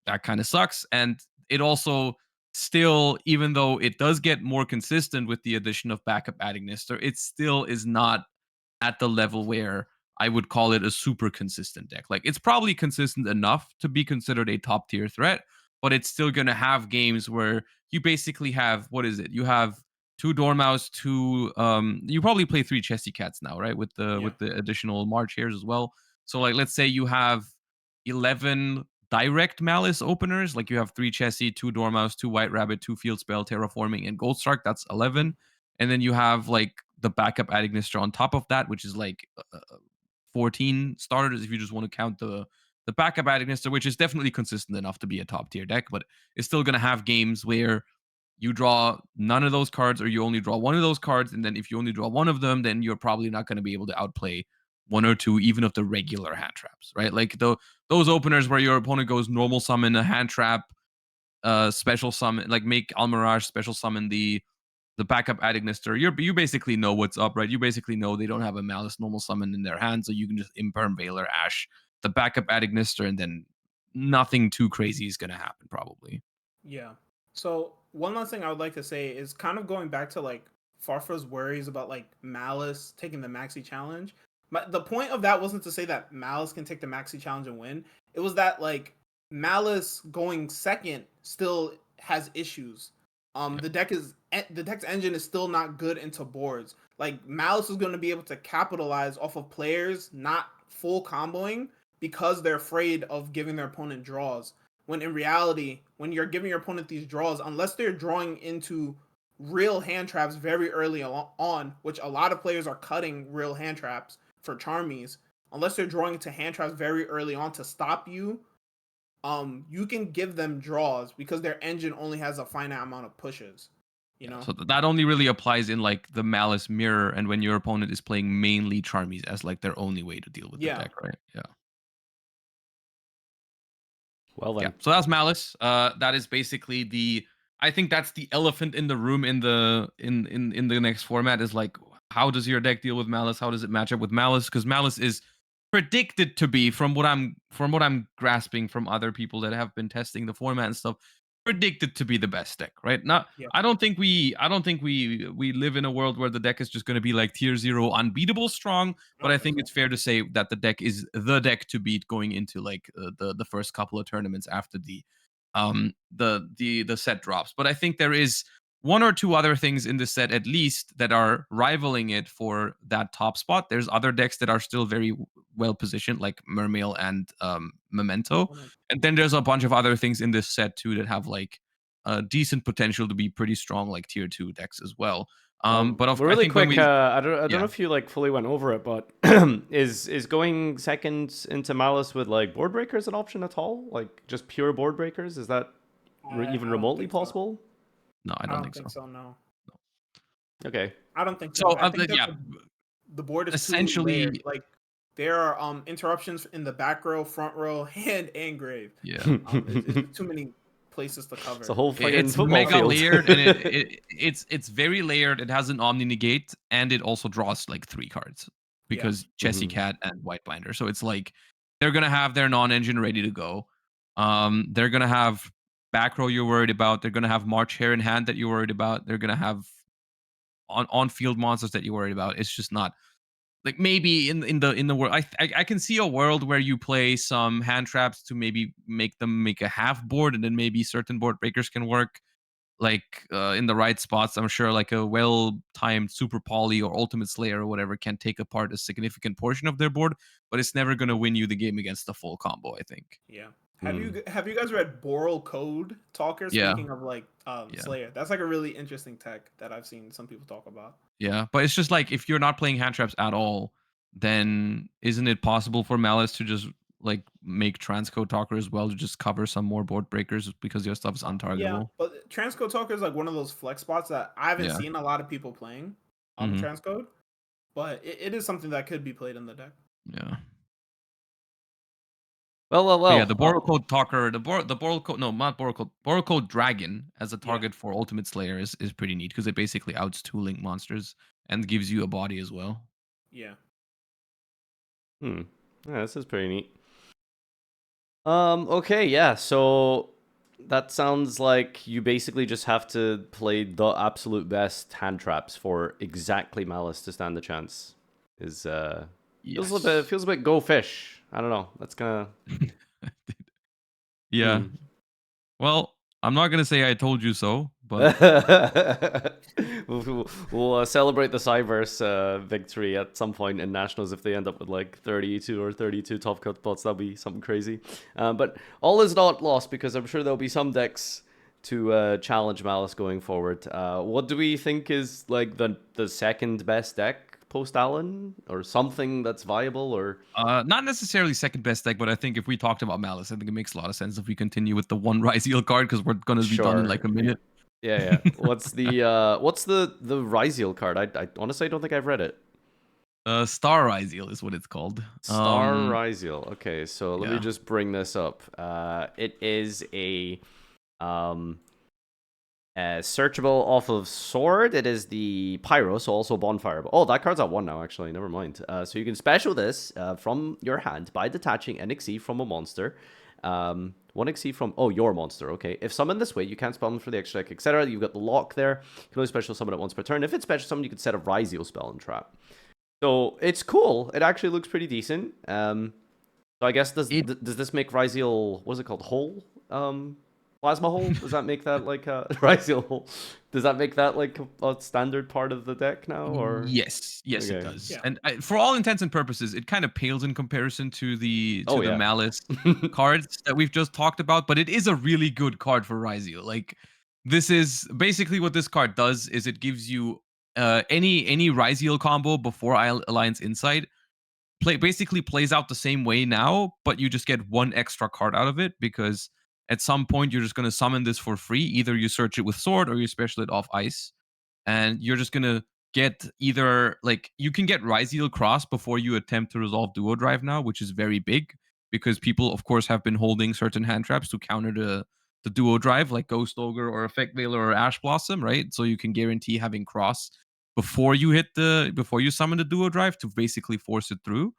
that kind of sucks. And it also still, even though it does get more consistent with the addition of backup at Ignister, it still is not at the level where I would call it a super consistent deck. Like it's probably consistent enough to be considered a top tier threat, but it's still going to have games where you basically have, what is it? You have two Dormouse, two you probably play three Chessy Cats now, right? Yeah. With the additional March Hares as well. So like let's say you have 11 direct Malice openers, like you have three Chessy, two Dormouse, two White Rabbit, two Field Spell, Terraforming, and Gold Strike. That's 11. And then you have like the backup at Ignister on top of that, which is like 14 starters if you just want to count the backup at Ignister, which is definitely consistent enough to be a top tier deck, but it's still going to have games where you draw none of those cards or you only draw one of those cards. And then if you only draw one of them, then you're probably not going to be able to outplay one or two, even of the regular hand traps, right? Like those openers where your opponent goes normal summon a hand trap, special summon, like make Almirage special summon the backup at Ignister, you basically know what's up, right? You basically know they don't have a Malice normal summon in their hand, so you can just Imperm Veiler Ash the backup at Ignister, and then nothing too crazy is going to happen, probably. Yeah. So one last thing I would like to say is kind of going back to like Farfa's worries about like Malice taking the Maxi challenge. But the point of that wasn't to say that Malice can take the Maxi challenge and win. It was that like Malice going second still has issues. The deck's engine is still not good into boards. Like Malice is going to be able to capitalize off of players not full comboing because they're afraid of giving their opponent draws. When in reality, when you're giving your opponent these draws, unless they're drawing into real hand traps very early on, which a lot of players are cutting real hand traps for Charmies, unless they're drawing into hand traps very early on to stop you, you can give them draws because their engine only has a finite amount of pushes. You know? So that only really applies in like the Malice mirror, and when your opponent is playing mainly Charmies as like their only way to deal with the deck, right? Yeah. Well then. Yeah. So that's Malice. That is basically I think that's the elephant in the room in the next format is like, how does your deck deal with Malice? How does it match up with Malice? Because Malice is predicted to be, from what I'm grasping from other people that have been testing the format and stuff, predicted to be the best deck, right? Now, Yeah. I don't think we live in a world where the deck is just going to be like tier 0 unbeatable strong, but I think it's fair to say that the deck is the deck to beat going into like the first couple of tournaments after the set drops. But I think there is one or two other things in the set at least that are rivaling it for that top spot. There's other decks that are still very well positioned, like Mermail and Memento. And then there's a bunch of other things in this set too that have like decent potential to be pretty strong, like tier 2 decks as well. But really I think quick, when we I don't yeah. know if you like fully went over it, but is going second into Malice with like board breakers an option at all? Like just pure board breakers? Is that even remotely possible? No, I don't think so. No. Okay. I don't think so. I think that yeah, the board is essentially too layered. Like there are interruptions in the back row, front row, hand, and grave. Yeah. It's too many places to cover. It's a whole fucking It's football mega field. layered, and it's very layered. It has an Omni Negate, and it also draws like 3 cards because Chessy Cat and White Binder. So it's like they're gonna have their non-engine ready to go. They're gonna have back row you're worried about. They're gonna have March Hare in hand that you're worried about. They're gonna have on field monsters that you're worried about. It's just not like maybe in the world. I can see a world where you play some hand traps to maybe make them make a half board, and then maybe certain board breakers can work like in the right spots. I'm sure like a well-timed Super Poly or Ultimate Slayer or whatever can take apart a significant portion of their board, but it's never going to win you the game against the full combo, I think. Yeah. Have you guys read Boral Code Talker? Yeah. Speaking of like Slayer, that's like a really interesting tech that I've seen some people talk about. Yeah, but it's just like if you're not playing hand traps at all, then isn't it possible for Malice to just like make transcode talker as well to just cover some more board breakers because your stuff is Yeah, untargetable. but transcode talker is like one of those flex spots that I haven't Yeah. seen a lot of people playing Hmm. transcode, but it is something that could be played in the deck. Yeah. But yeah, Well. the Borocode talker, the Borocode, no, not Borocode, Borocode dragon as a Yeah. target for Ultimate Slayer is pretty neat because it basically outs 2 link monsters and gives you a body as well. Yeah. Yeah, this is pretty neat. Okay, yeah. So that sounds like you basically just have to play the absolute best hand traps for exactly Malice to stand the chance. Is Yes. feels a bit go fish. I don't know. That's kind Yeah. of. Well, I'm not gonna say I told you so, but We'll celebrate the Cyverse victory at some point in Nationals if they end up with like 32 or 32 top cut bots. That'll be something crazy. But all is not lost because I'm sure there'll be some decks to challenge Malice going forward. What do we think is like the second best deck post ALIN or something that's viable or? not necessarily second best deck, but I think if we talked about Malice, I think it makes a lot of sense if we continue with the one Rizyul card because we're gonna be done in Sure. like a minute. Yeah. What's the Rizyul card? I honestly don't think I've read it. Star Rizyul is what it's called. Star Rizyul. Okay, so let me Yeah. just bring this up. It is searchable off of Sword. It is the Pyro, so also Bonfire. Oh, that card's at 1 now, actually. Never mind. So you can special this from your hand by detaching an XE from a monster. 1 XE from, your monster, okay. If summoned this way, you can't spell them for the extra deck, etc. You've got the lock there. You can only special summon it once per turn. If it's special summoned, you can set a Rizyul spell and trap. So it's cool. It actually looks pretty decent. So I guess does this make Rizyul, what is it called, whole? Plasma hole? Does that make that like a Rizyul hole? Does that make that like a standard part of the deck now? Or Yes, Okay. it does. Yeah. And for all intents and purposes, it kind of pales in comparison to the yeah. Malice cards that we've just talked about. But it is a really good card for Rizyul. Like this is basically what this card does is it gives you any Rizyul combo before Alliance Insight basically plays out the same way now, but you just get 1 extra card out of it because at some point you're just going to summon this for free. Either you search it with Sword or you special it off Ice, and you're just going to get either like you can get Rizyul Cross before you attempt to resolve Duo Drive now, which is very big because people, of course, have been holding certain hand traps to counter the Duo Drive, like Ghost Ogre or Effect Veiler or Ash Blossom, right? So you can guarantee having Cross before you summon the Duo Drive to basically force it through.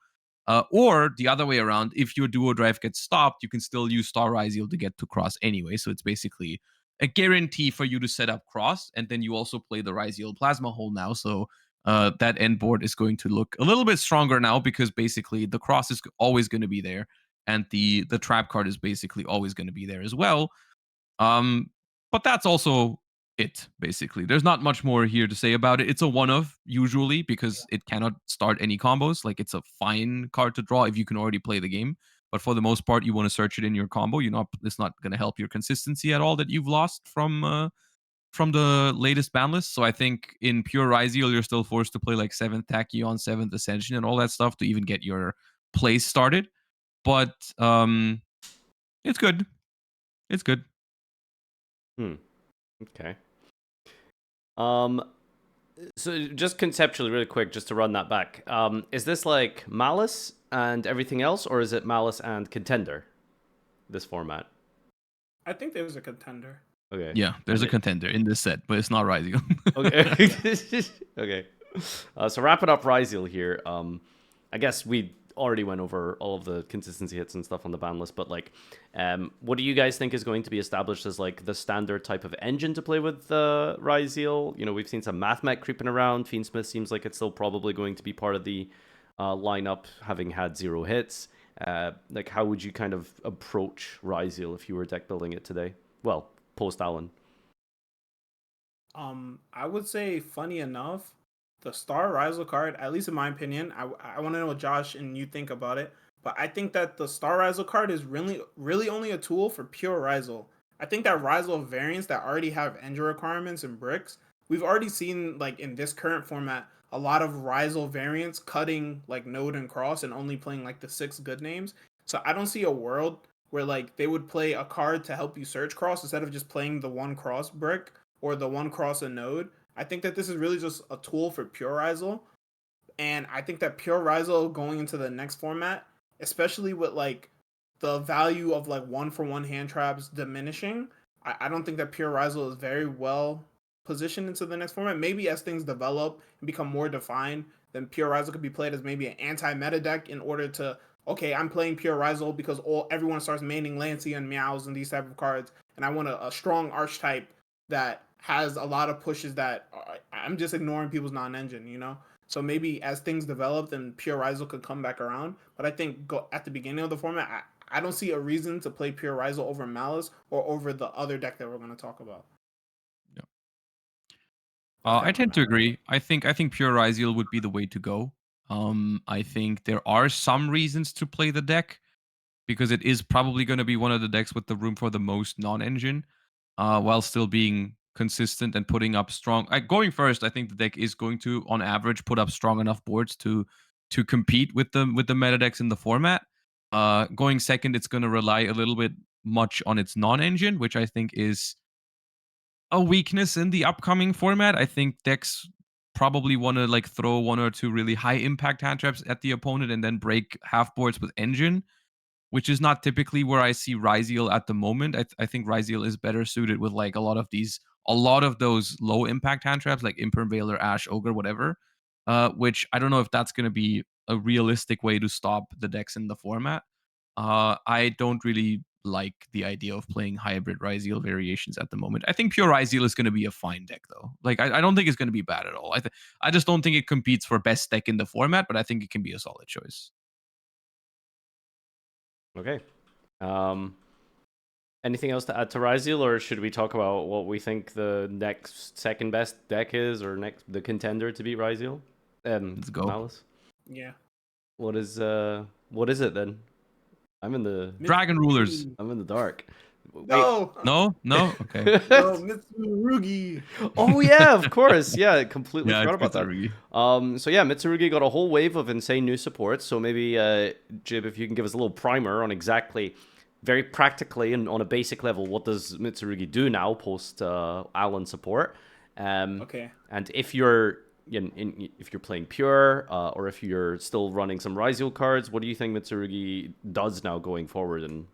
Or the other way around, if your Duo Drive gets stopped, you can still use Star Rizyul to get to Cross anyway. So it's basically a guarantee for you to set up Cross, and then you also play the Rizyul Plasma Hole now. So that end board is going to look a little bit stronger now because basically the Cross is always going to be there, and the trap card is basically always going to be there as well. But that's also it, basically. There's not much more here to say about it. It's a one-of, usually, because it cannot start any combos. Like, it's a fine card to draw if you can already play the game. But for the most part, you want to search it in your combo. It's not going to help your consistency at all that you've lost from the latest ban list. So I think in pure Ryzeal, you're still forced to play like 7th Tachyon, 7th Ascension, and all that stuff to even get your plays started. But it's good. It's good. Okay. So just conceptually, really quick, just to run that back, is this like Malice and everything else, or is it Malice and Contender? This format. I think there's a contender. Okay. Yeah, there's a contender in this set, but it's not Ryzeal. Okay. Okay. So wrapping up Ryzeal here. I guess we already went over all of the consistency hits and stuff on the ban list, but like, what do you guys think is going to be established as like the standard type of engine to play with Ryzeal? You know, we've seen some Mathmech creeping around. Fiendsmith seems like it's still probably going to be part of the lineup, having had 0 hits. Like, how would you kind of approach Ryzeal if you were deck building it today? Well, post ALIN. I would say, funny enough, the Star Rizyul card, at least in my opinion, I want to know what Josh and you think about it, but I think that the Star Rizyul card is really only a tool for pure Rizyul. I think that Rizyul variants that already have engine requirements and bricks, we've already seen, like, in this current format, a lot of Rizyul variants cutting like Node and Cross and only playing like the 6 good names. So I don't see a world where like they would play a card to help you search cross instead of just playing the one cross brick or the one cross a node. I think that this is really just a tool for pure Rizel. And I think that pure Rizel going into the next format, especially with like the value of like 1-for-1 hand traps diminishing, I don't think that pure Rizel is very well positioned into the next format. Maybe as things develop and become more defined, then pure Rizel could be played as maybe an anti-meta deck in order to, okay, I'm playing pure Rizel because everyone starts maining Lancey and Meows and these type of cards, and I want a strong archetype that has a lot of pushes that I'm just ignoring people's non-engine, you know? So maybe as things develop, then pure Rizel could come back around. But I think at the beginning of the format, I don't see a reason to play pure Rizel over Malice or over the other deck that we're going to talk about. Yeah. That's I kinda tend where to I'm at. agree. I think pure Ryzeal would be the way to go. I think there are some reasons to play the deck because it is probably going to be one of the decks with the room for the most non-engine, while still being consistent and putting up strong. Going first, I think the deck is going to, on average, put up strong enough boards to compete with the meta decks in the format. Going second, it's going to rely a little bit much on its non-engine, which I think is a weakness in the upcoming format. I think decks probably want to like throw one or two really high impact hand traps at the opponent and then break half boards with engine, which is not typically where I see Ryzeal at the moment. I think Ryzeal is better suited with like a lot of those low impact hand traps like Impervailer, Ash, Ogre, whatever. Which I don't know if that's going to be a realistic way to stop the decks in the format. I don't really like the idea of playing hybrid Ryzeal variations at the moment. I think pure Ryzeal is going to be a fine deck though. Like I don't think it's going to be bad at all. I just don't think it competes for best deck in the format, but I think it can be a solid choice. Okay. Anything else to add to Ryzeal, or should we talk about what we think the next second best deck is, or the contender to beat Ryzeal? Let's go. Malice. Yeah. What is it then? I'm in the Dragon Rulers. I'm in the dark. No. No? Okay. No, Mitsurugi. Oh yeah, of course. Yeah, I completely Yeah, forgot it's about that. Mitsurugi. So yeah, Mitsurugi got a whole wave of insane new supports. So maybe Jib, if you can give us a little primer on exactly, very practically and on a basic level, what does Mitsurugi do now post ALIN support? Okay. And if you're if you're playing pure or if you're still running some Ryzeal cards, what do you think Mitsurugi does now going forward, and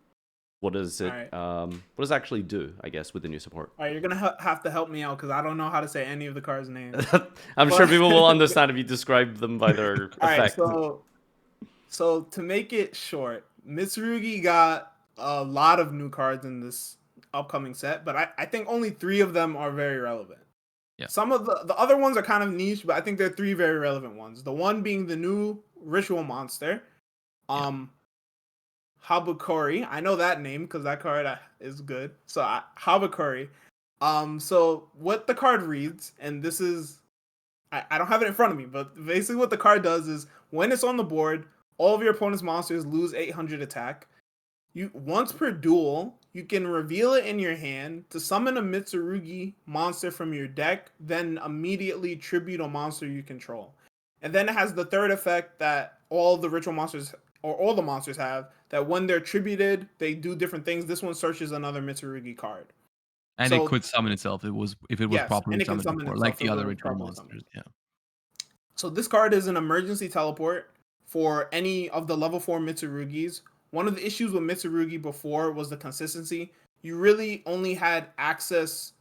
what does it what does it actually do, I guess, with the new support? All right, you're going to have to help me out because I don't know how to say any of the cards' names. I'm sure people will understand if you describe them by their effect. All right, so to make it short, Mitsurugi got a lot of new cards in this upcoming set, but I think only 3 of them are very relevant. Yeah. Some of the other ones are kind of niche, but I think there are 3 very relevant ones. The one being the new ritual monster, Habakori. I know that name because that card is good. So Habakori. So what the card reads, and this is, I don't have it in front of me, but basically what the card does is when it's on the board, all of your opponent's monsters lose 800 attack. Once per duel, you can reveal it in your hand to summon a Mitsurugi monster from your deck, then immediately tribute a monster you control. And then it has the third effect that all the ritual monsters or all the monsters have, that when they're tributed, they do different things. This one searches another Mitsurugi card. And So, it could summon itself. If it was yes, properly and it can summoned summon before, itself like the if it other was ritual properly monsters. summoned. Yeah. So this card is an emergency teleport for any of the level 4 Mitsurugis. One of the issues with Mitsurugi before was the consistency. You really only had access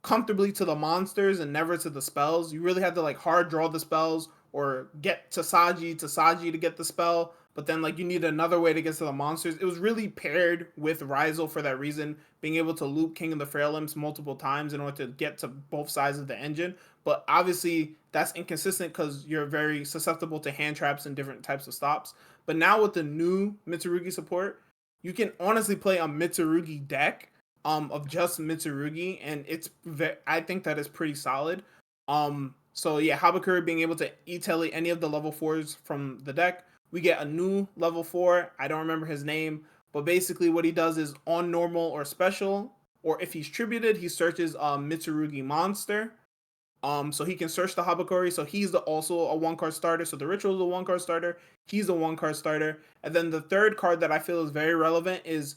comfortably to the monsters and never to the spells. You really had to like hard draw the spells or get to Saji to get the spell, but then like you need another way to get to the monsters. It was really paired with Rizyul for that reason, being able to loop King of the Frail Imps multiple times in order to get to both sides of the engine. But obviously that's inconsistent because you're very susceptible to hand traps and different types of stops. But now with the new Mitsurugi support, you can honestly play a Mitsurugi deck of just Mitsurugi, and I think that is pretty solid. So yeah, Habakuri being able to e-tele any of the level 4s from the deck. We get a new level 4. I don't remember his name, but basically what he does is on normal or special, or if he's tributed, he searches a Mitsurugi monster. So he can search the Habakori. So he's also a 1-card starter. So the Ritual is a 1-card starter. He's a 1-card starter. And then the third card that I feel is very relevant is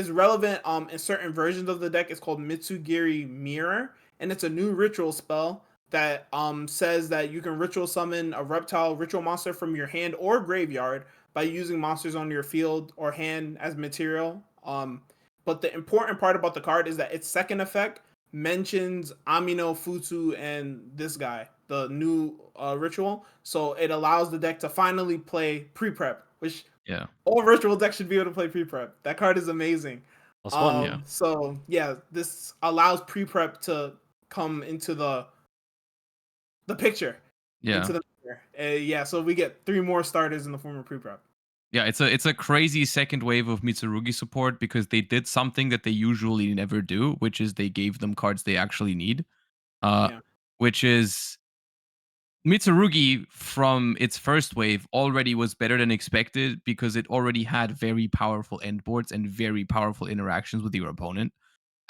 relevant in certain versions of the deck. It's called Mitsugiri Mirror, and it's a new ritual spell that says that you can ritual summon a reptile ritual monster from your hand or graveyard by using monsters on your field or hand as material. But the important part about the card is that its second effect mentions Amino, Futsu, and this guy, the new ritual. So it allows the deck to finally play pre-prep, which Yeah. all ritual decks should be able to play pre-prep. That card is amazing. Plus one. Yeah. So yeah, this allows pre-prep to come into the picture. Yeah. Into the picture. Yeah, so we get 3 more starters in the form of pre-prep. Yeah, it's a crazy second wave of Mitsurugi support because they did something that they usually never do, which is they gave them cards they actually need. Yeah. Which is Mitsurugi from its first wave already was better than expected because it already had very powerful endboards and very powerful interactions with your opponent.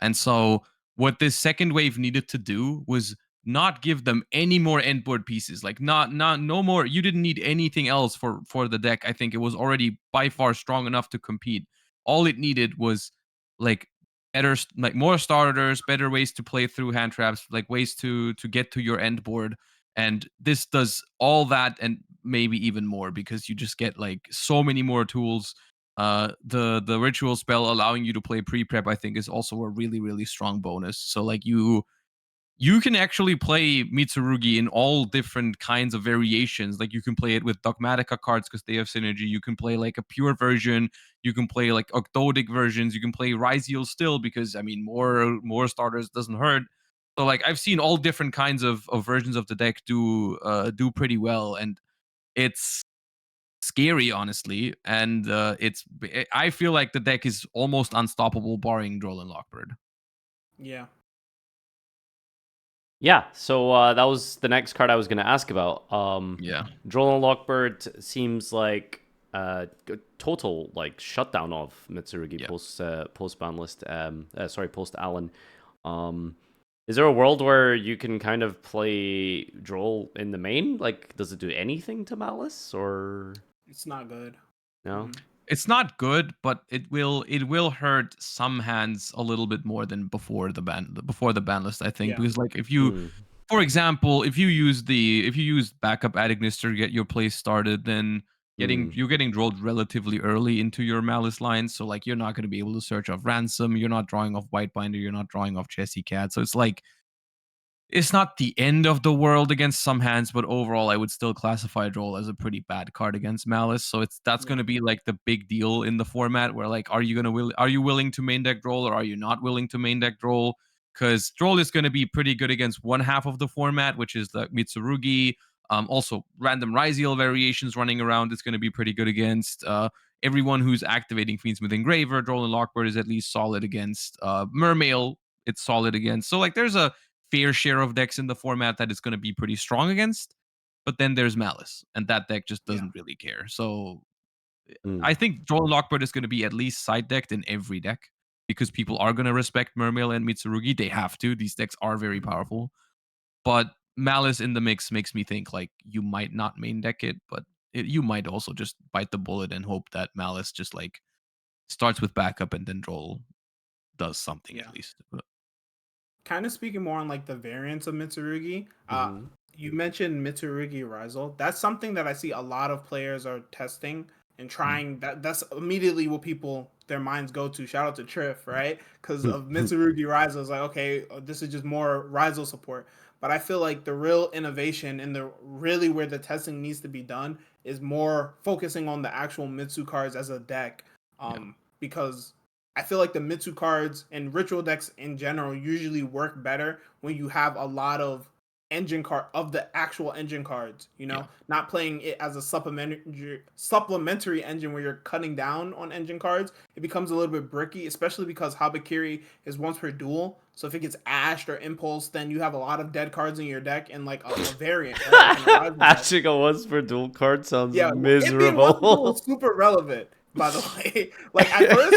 And so what this second wave needed to do was not give them any more endboard pieces. Like no more. You didn't need anything else for the deck. I think it was already by far strong enough to compete. All it needed was like more starters, better ways to play through hand traps, like ways to get to your end board. And this does all that and maybe even more because you just get like so many more tools. The ritual spell allowing you to play pre-prep, I think, is also a really, really strong bonus. So like you can actually play Mitsurugi in all different kinds of variations. Like you can play it with Dogmatica cards because they have synergy. You can play like a pure version. You can play like Octodic versions. You can play Rizyul still because I mean more starters doesn't hurt. So like I've seen all different kinds of versions of the deck do pretty well, and it's scary honestly. And I feel like the deck is almost unstoppable barring Droll and Lockbird. Yeah. Yeah, so that was the next card I was going to ask about. Yeah. Droll and Lockbird seems like a total like shutdown of Mitsurugi post ban list. Post ALIN. Is there a world where you can kind of play Droll in the main? Like, does it do anything to Malice or It's not good. no? It's not good, but it will hurt some hands a little bit more than before the ban list, I think. Yeah. Because like if you for example, if you use backup at Ignister to get your play started, then you're getting drolled relatively early into your Malice line. So like you're not gonna be able to search off Ransom, you're not drawing off Whitebinder, you're not drawing off Chessy Cat. So it's like it's not the end of the world against some hands, but overall, I would still classify Droll as a pretty bad card against Malice. So that's going to be like the big deal in the format. Where like, are you willing to main deck Droll or are you not willing to main deck Droll? Because Droll is going to be pretty good against one half of the format, which is the Mitsurugi. Also, random Rizyul variations running around is going to be pretty good against. Everyone who's activating Fiendsmith Engraver, Droll and Lockbird is at least solid against. Mermail, it's solid against. So like, there's a fair share of decks in the format that it's going to be pretty strong against. But then there's Malice, and that deck just doesn't really care. So I think Droll and Lockbird is going to be at least side decked in every deck because people are going to respect Mermail and Mitsurugi. They have to. These decks are very powerful. But Malice in the mix makes me think like you might not main deck it, but you might also just bite the bullet and hope that Malice just like starts with backup and then Droll does something at least. Kind of speaking more on like the variants of Mitsurugi. You mentioned Mitsurugi Rizyul. That's something that I see a lot of players are testing and trying. That's immediately what their minds go to. Shout out to Triff, right? Because of Mitsurugi Rizyul is like, okay, this is just more Rizyul support. But I feel like the real innovation and where the testing needs to be done is more focusing on the actual Mitsu cards as a deck. Because I feel like the Mitsu cards and ritual decks in general usually work better when you have a lot of the actual engine cards, not playing it as a supplementary engine where you're cutting down on engine cards. It becomes a little bit bricky, especially because Habakiri is once per duel. So if it gets ashed or impulse, then you have a lot of dead cards in your deck and like a variant. Right? Ashing a once per duel card sounds miserable. It being once per duel is super relevant. By the way, like at first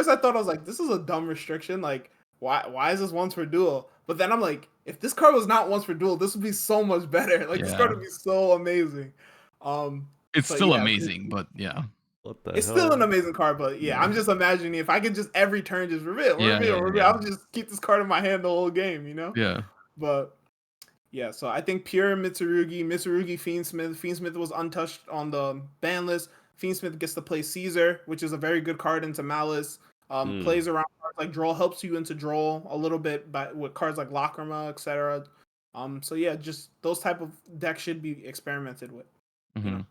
I thought like this is a dumb restriction. Like why is this once per duel? But then I'm like, if this card was not once for duel, this would be so much better. Like this card Yeah. would be so amazing. It's But still yeah, amazing, but yeah. What the it's hell? still an amazing card. But yeah, I'm just imagining if I could just every turn just reveal, Yeah, reveal, yeah, reveal. yeah. I'll just keep this card in my hand the whole game, you know. Yeah. But yeah, so I think pure Mitsurugi, Fiendsmith. Fiendsmith was untouched on the ban list. Fiendsmith gets to play Caesar, which is a very good card into Malice. Plays around cards like Droll, helps you into Droll a little bit with cards like Lacrima, etc. So yeah, just those type of decks should be experimented with. You know.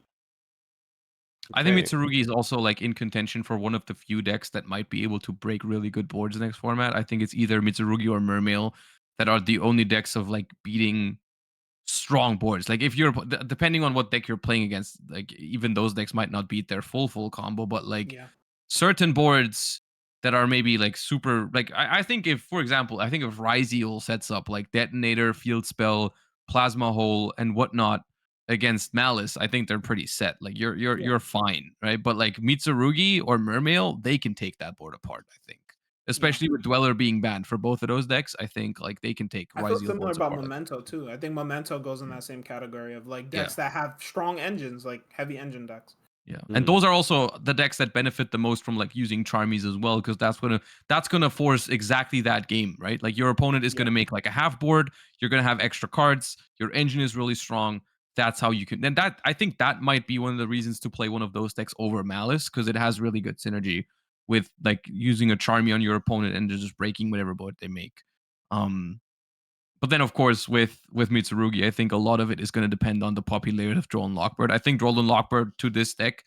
I think Okay. Mitsurugi is also like in contention for one of the few decks that might be able to break really good boards next format. I think it's either Mitsurugi or Mermail that are the only decks of like beating strong boards. Like if you're depending on what deck you're playing against, like even those decks might not beat their full combo, but like Yeah. certain boards that are maybe like super like I think if, for example, I think if Rizyul sets up like Detonator, Field Spell, Plasma Hole, and whatnot against Malice, I think they're pretty set. Like you're fine, right? But like Mitsurugi or Mermail, they can take that board apart, I think. Especially with Dweller being banned for both of those decks, I think like they can take I feel Rizyul similar boards about apart. Memento too. I think Memento goes in that same category of like Yeah. decks that have strong engines, like heavy engine decks. Yeah, and those are also the decks that benefit the most from like using Charmies as well, because that's gonna force exactly that game, right? Like your opponent is gonna make like a half board. You're gonna have extra cards. Your engine is really strong. That's how you can. And that I think that might be one of the reasons to play one of those decks over Malice, because it has really good synergy with like using a Charmy on your opponent and just breaking whatever board they make. But then, of course, with Mitsurugi, I think a lot of it is going to depend on the popularity of Droll and Lockbird. I think Droll and Lockbird to this deck,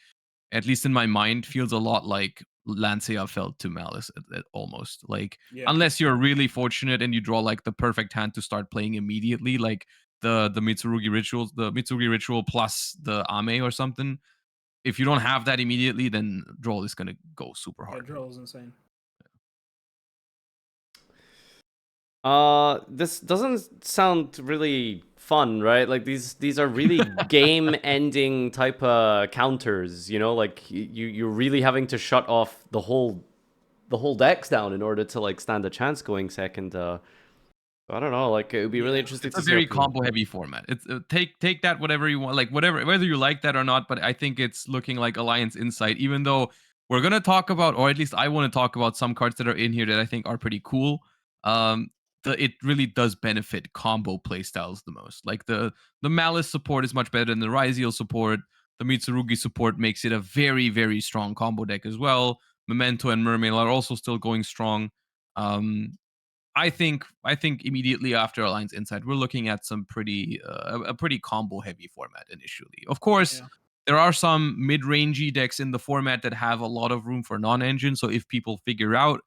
at least in my mind, feels a lot like Lancea felt to Malice, almost. Like, unless you're really fortunate and you draw like the perfect hand to start playing immediately, like the Mitsurugi rituals, the Mitsurugi ritual plus the Ame or something. If you don't have that immediately, then Droll is going to go super hard. Yeah, Droll is insane. This doesn't sound really fun, right? Like these are really game-ending type of counters, you know? Like you're really having to shut off the whole decks down in order to like stand a chance going second. I don't know. Like it would be really interesting It's to a see. very combo-heavy format. It's take that whatever you want, like whether you like that or not. But I think it's looking like Alliance Insight, even though we're gonna talk about, or at least I want to talk about some cards that are in here that I think are pretty cool. It really does benefit combo playstyles the most. Like the Malice support is much better than the Ryziel support. The Mitsurugi support makes it a very, very strong combo deck as well. Memento and Mermail are also still going strong. I think immediately after Alliance Insight, we're looking at some pretty a pretty combo heavy format initially. Of course, there are some mid-rangey decks in the format that have a lot of room for non-engine. So if people figure out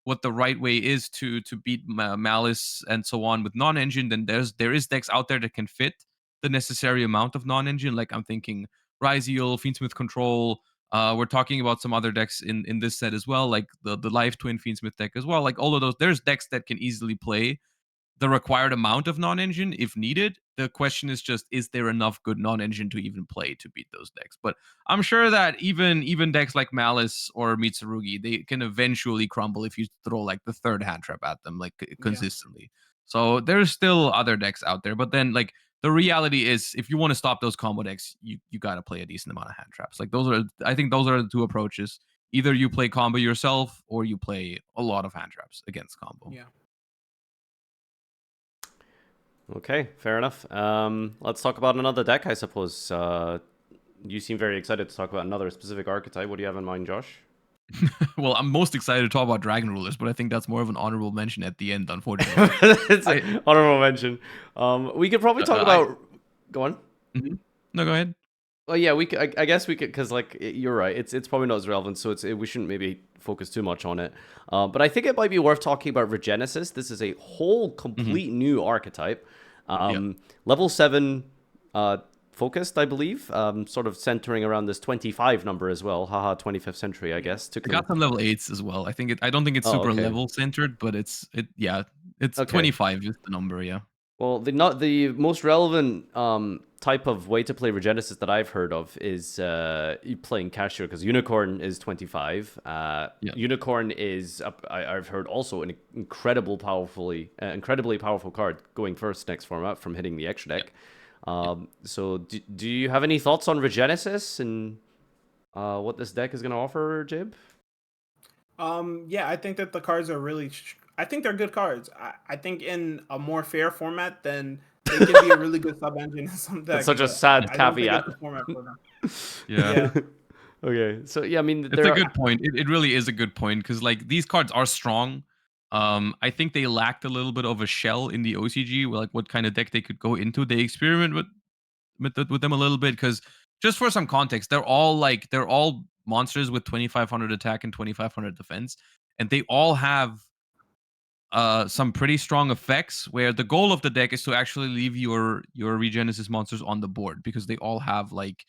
what the right way is to beat Malice and so on with non-engine, then there is decks out there that can fit the necessary amount of non-engine. Like I'm thinking Rizyul, Fiendsmith Control. We're talking about some other decks in this set as well, like the Life Twin Fiendsmith deck as well. Like all of those, there's decks that can easily play the required amount of non-engine if needed. The question is just, is there enough good non-engine to even play to beat those decks? But I'm sure that even decks like Malice or Mitsurugi, they can eventually crumble if you throw like the third hand trap at them like consistently. So there's still other decks out there, but then like the reality is, if you want to stop those combo decks, you got to play a decent amount of hand traps. Like I think those are the two approaches. Either you play combo yourself or you play a lot of hand traps against combo. Yeah. Okay, fair enough. Let's talk about another deck, I suppose. You seem very excited to talk about another specific archetype. What do you have in mind, Josh? Well, I'm most excited to talk about Dragon Rulers, but I think that's more of an honorable mention at the end, unfortunately. It's an honorable mention. We could probably talk about... Go on. Mm-hmm. No, go ahead. Well, yeah, we could, I guess we could, because like you're right, it's probably not as relevant, so we shouldn't maybe focus too much on it. But I think it might be worth talking about Regenesis. This is a whole complete new archetype, level 7 focused, I believe, sort of centering around this 25 number as well. Haha, 25th century, I guess. I got some level 8s as well. I don't think it's super level centered, but it's 25 is the number, yeah. Well, the most relevant type of way to play Regenesis that I've heard of is you playing Cashier, because Unicorn is 25. Unicorn is I've heard also an incredibly powerful card going first next format from hitting the extra deck. So do you have any thoughts on Regenesis and what this deck is going to offer, Jib? Yeah, I think that the cards are really. I think they're good cards. I think in a more fair format, then they can be a really good sub engine in some decks. That's such a sad caveat. The format for them. Yeah. Okay, so yeah, I mean, it's a good point. It really is a good point, because like these cards are strong. I think they lacked a little bit of a shell in the OCG, like what kind of deck they could go into. They experiment with them a little bit, because just for some context, they're all monsters with 2500 attack and 2500 defense, and they all have some pretty strong effects, where the goal of the deck is to actually leave your Regenesis monsters on the board, because they all have like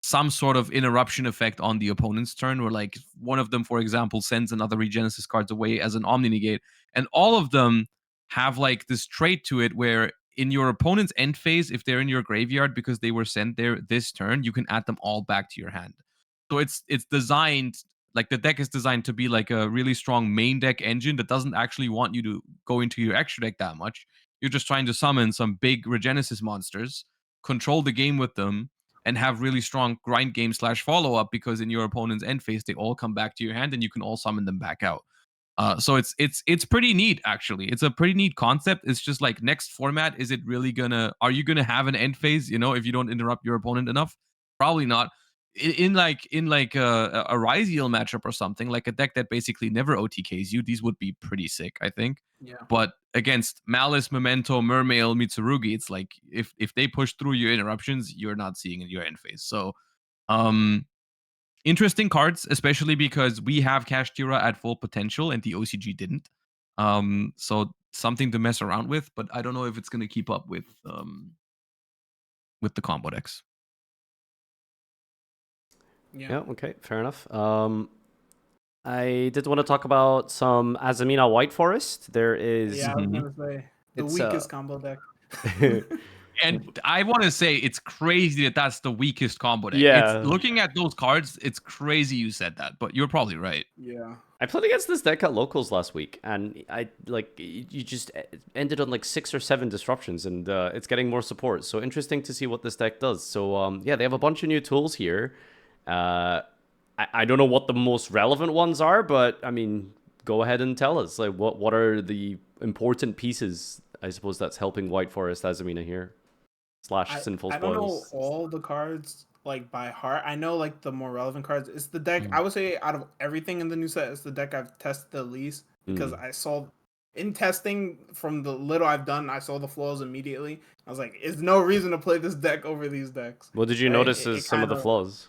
some sort of interruption effect on the opponent's turn, where like one of them, for example, sends another Regenesis cards away as an Omni Negate, and all of them have like this trait to it where in your opponent's end phase, if they're in your graveyard because they were sent there this turn, you can add them all back to your hand. So it's designed, like the deck is designed to be like a really strong main deck engine that doesn't actually want you to go into your extra deck that much. You're just trying to summon some big Regenesis monsters, control the game with them, and have really strong grind game / follow up, because in your opponent's end phase they all come back to your hand and you can all summon them back out. So it's pretty neat, actually. It's a pretty neat concept. It's just like, next format, are you gonna have an end phase? If you don't interrupt your opponent enough, probably not. In a Rizyul matchup or something, like a deck that basically never OTKs you, these would be pretty sick, I think. Yeah. But against Malice, Memento, Mermail, Mitsurugi, it's like if they push through your interruptions, you're not seeing your end phase. So interesting cards, especially because we have Kashtira at full potential and the OCG didn't. So something to mess around with, but I don't know if it's going to keep up with the combo decks. Yeah, okay, fair enough. I did want to talk about some Azamina White Forest. There is... Yeah, I was going to say, the weakest combo deck. And I want to say it's crazy that that's the weakest combo deck. Yeah. Looking at those cards, it's crazy you said that, but you're probably right. Yeah. I played against this deck at locals last week, and you just ended on like 6 or 7 disruptions, and it's getting more support. So interesting to see what this deck does. So yeah, they have a bunch of new tools here. I don't know what the most relevant ones are, but I mean, go ahead and tell us. Like, what are the important pieces, I suppose, that's helping White Forest Azamina here? / Sinful Spoils. I don't know all the cards like by heart. I know like the more relevant cards. It's the deck, I would say, out of everything in the new set, it's the deck I've tested the least, because I saw in testing, from the little I've done, I saw the flaws immediately. I was like, there's no reason to play this deck over these decks. What did you notice as some of the flaws?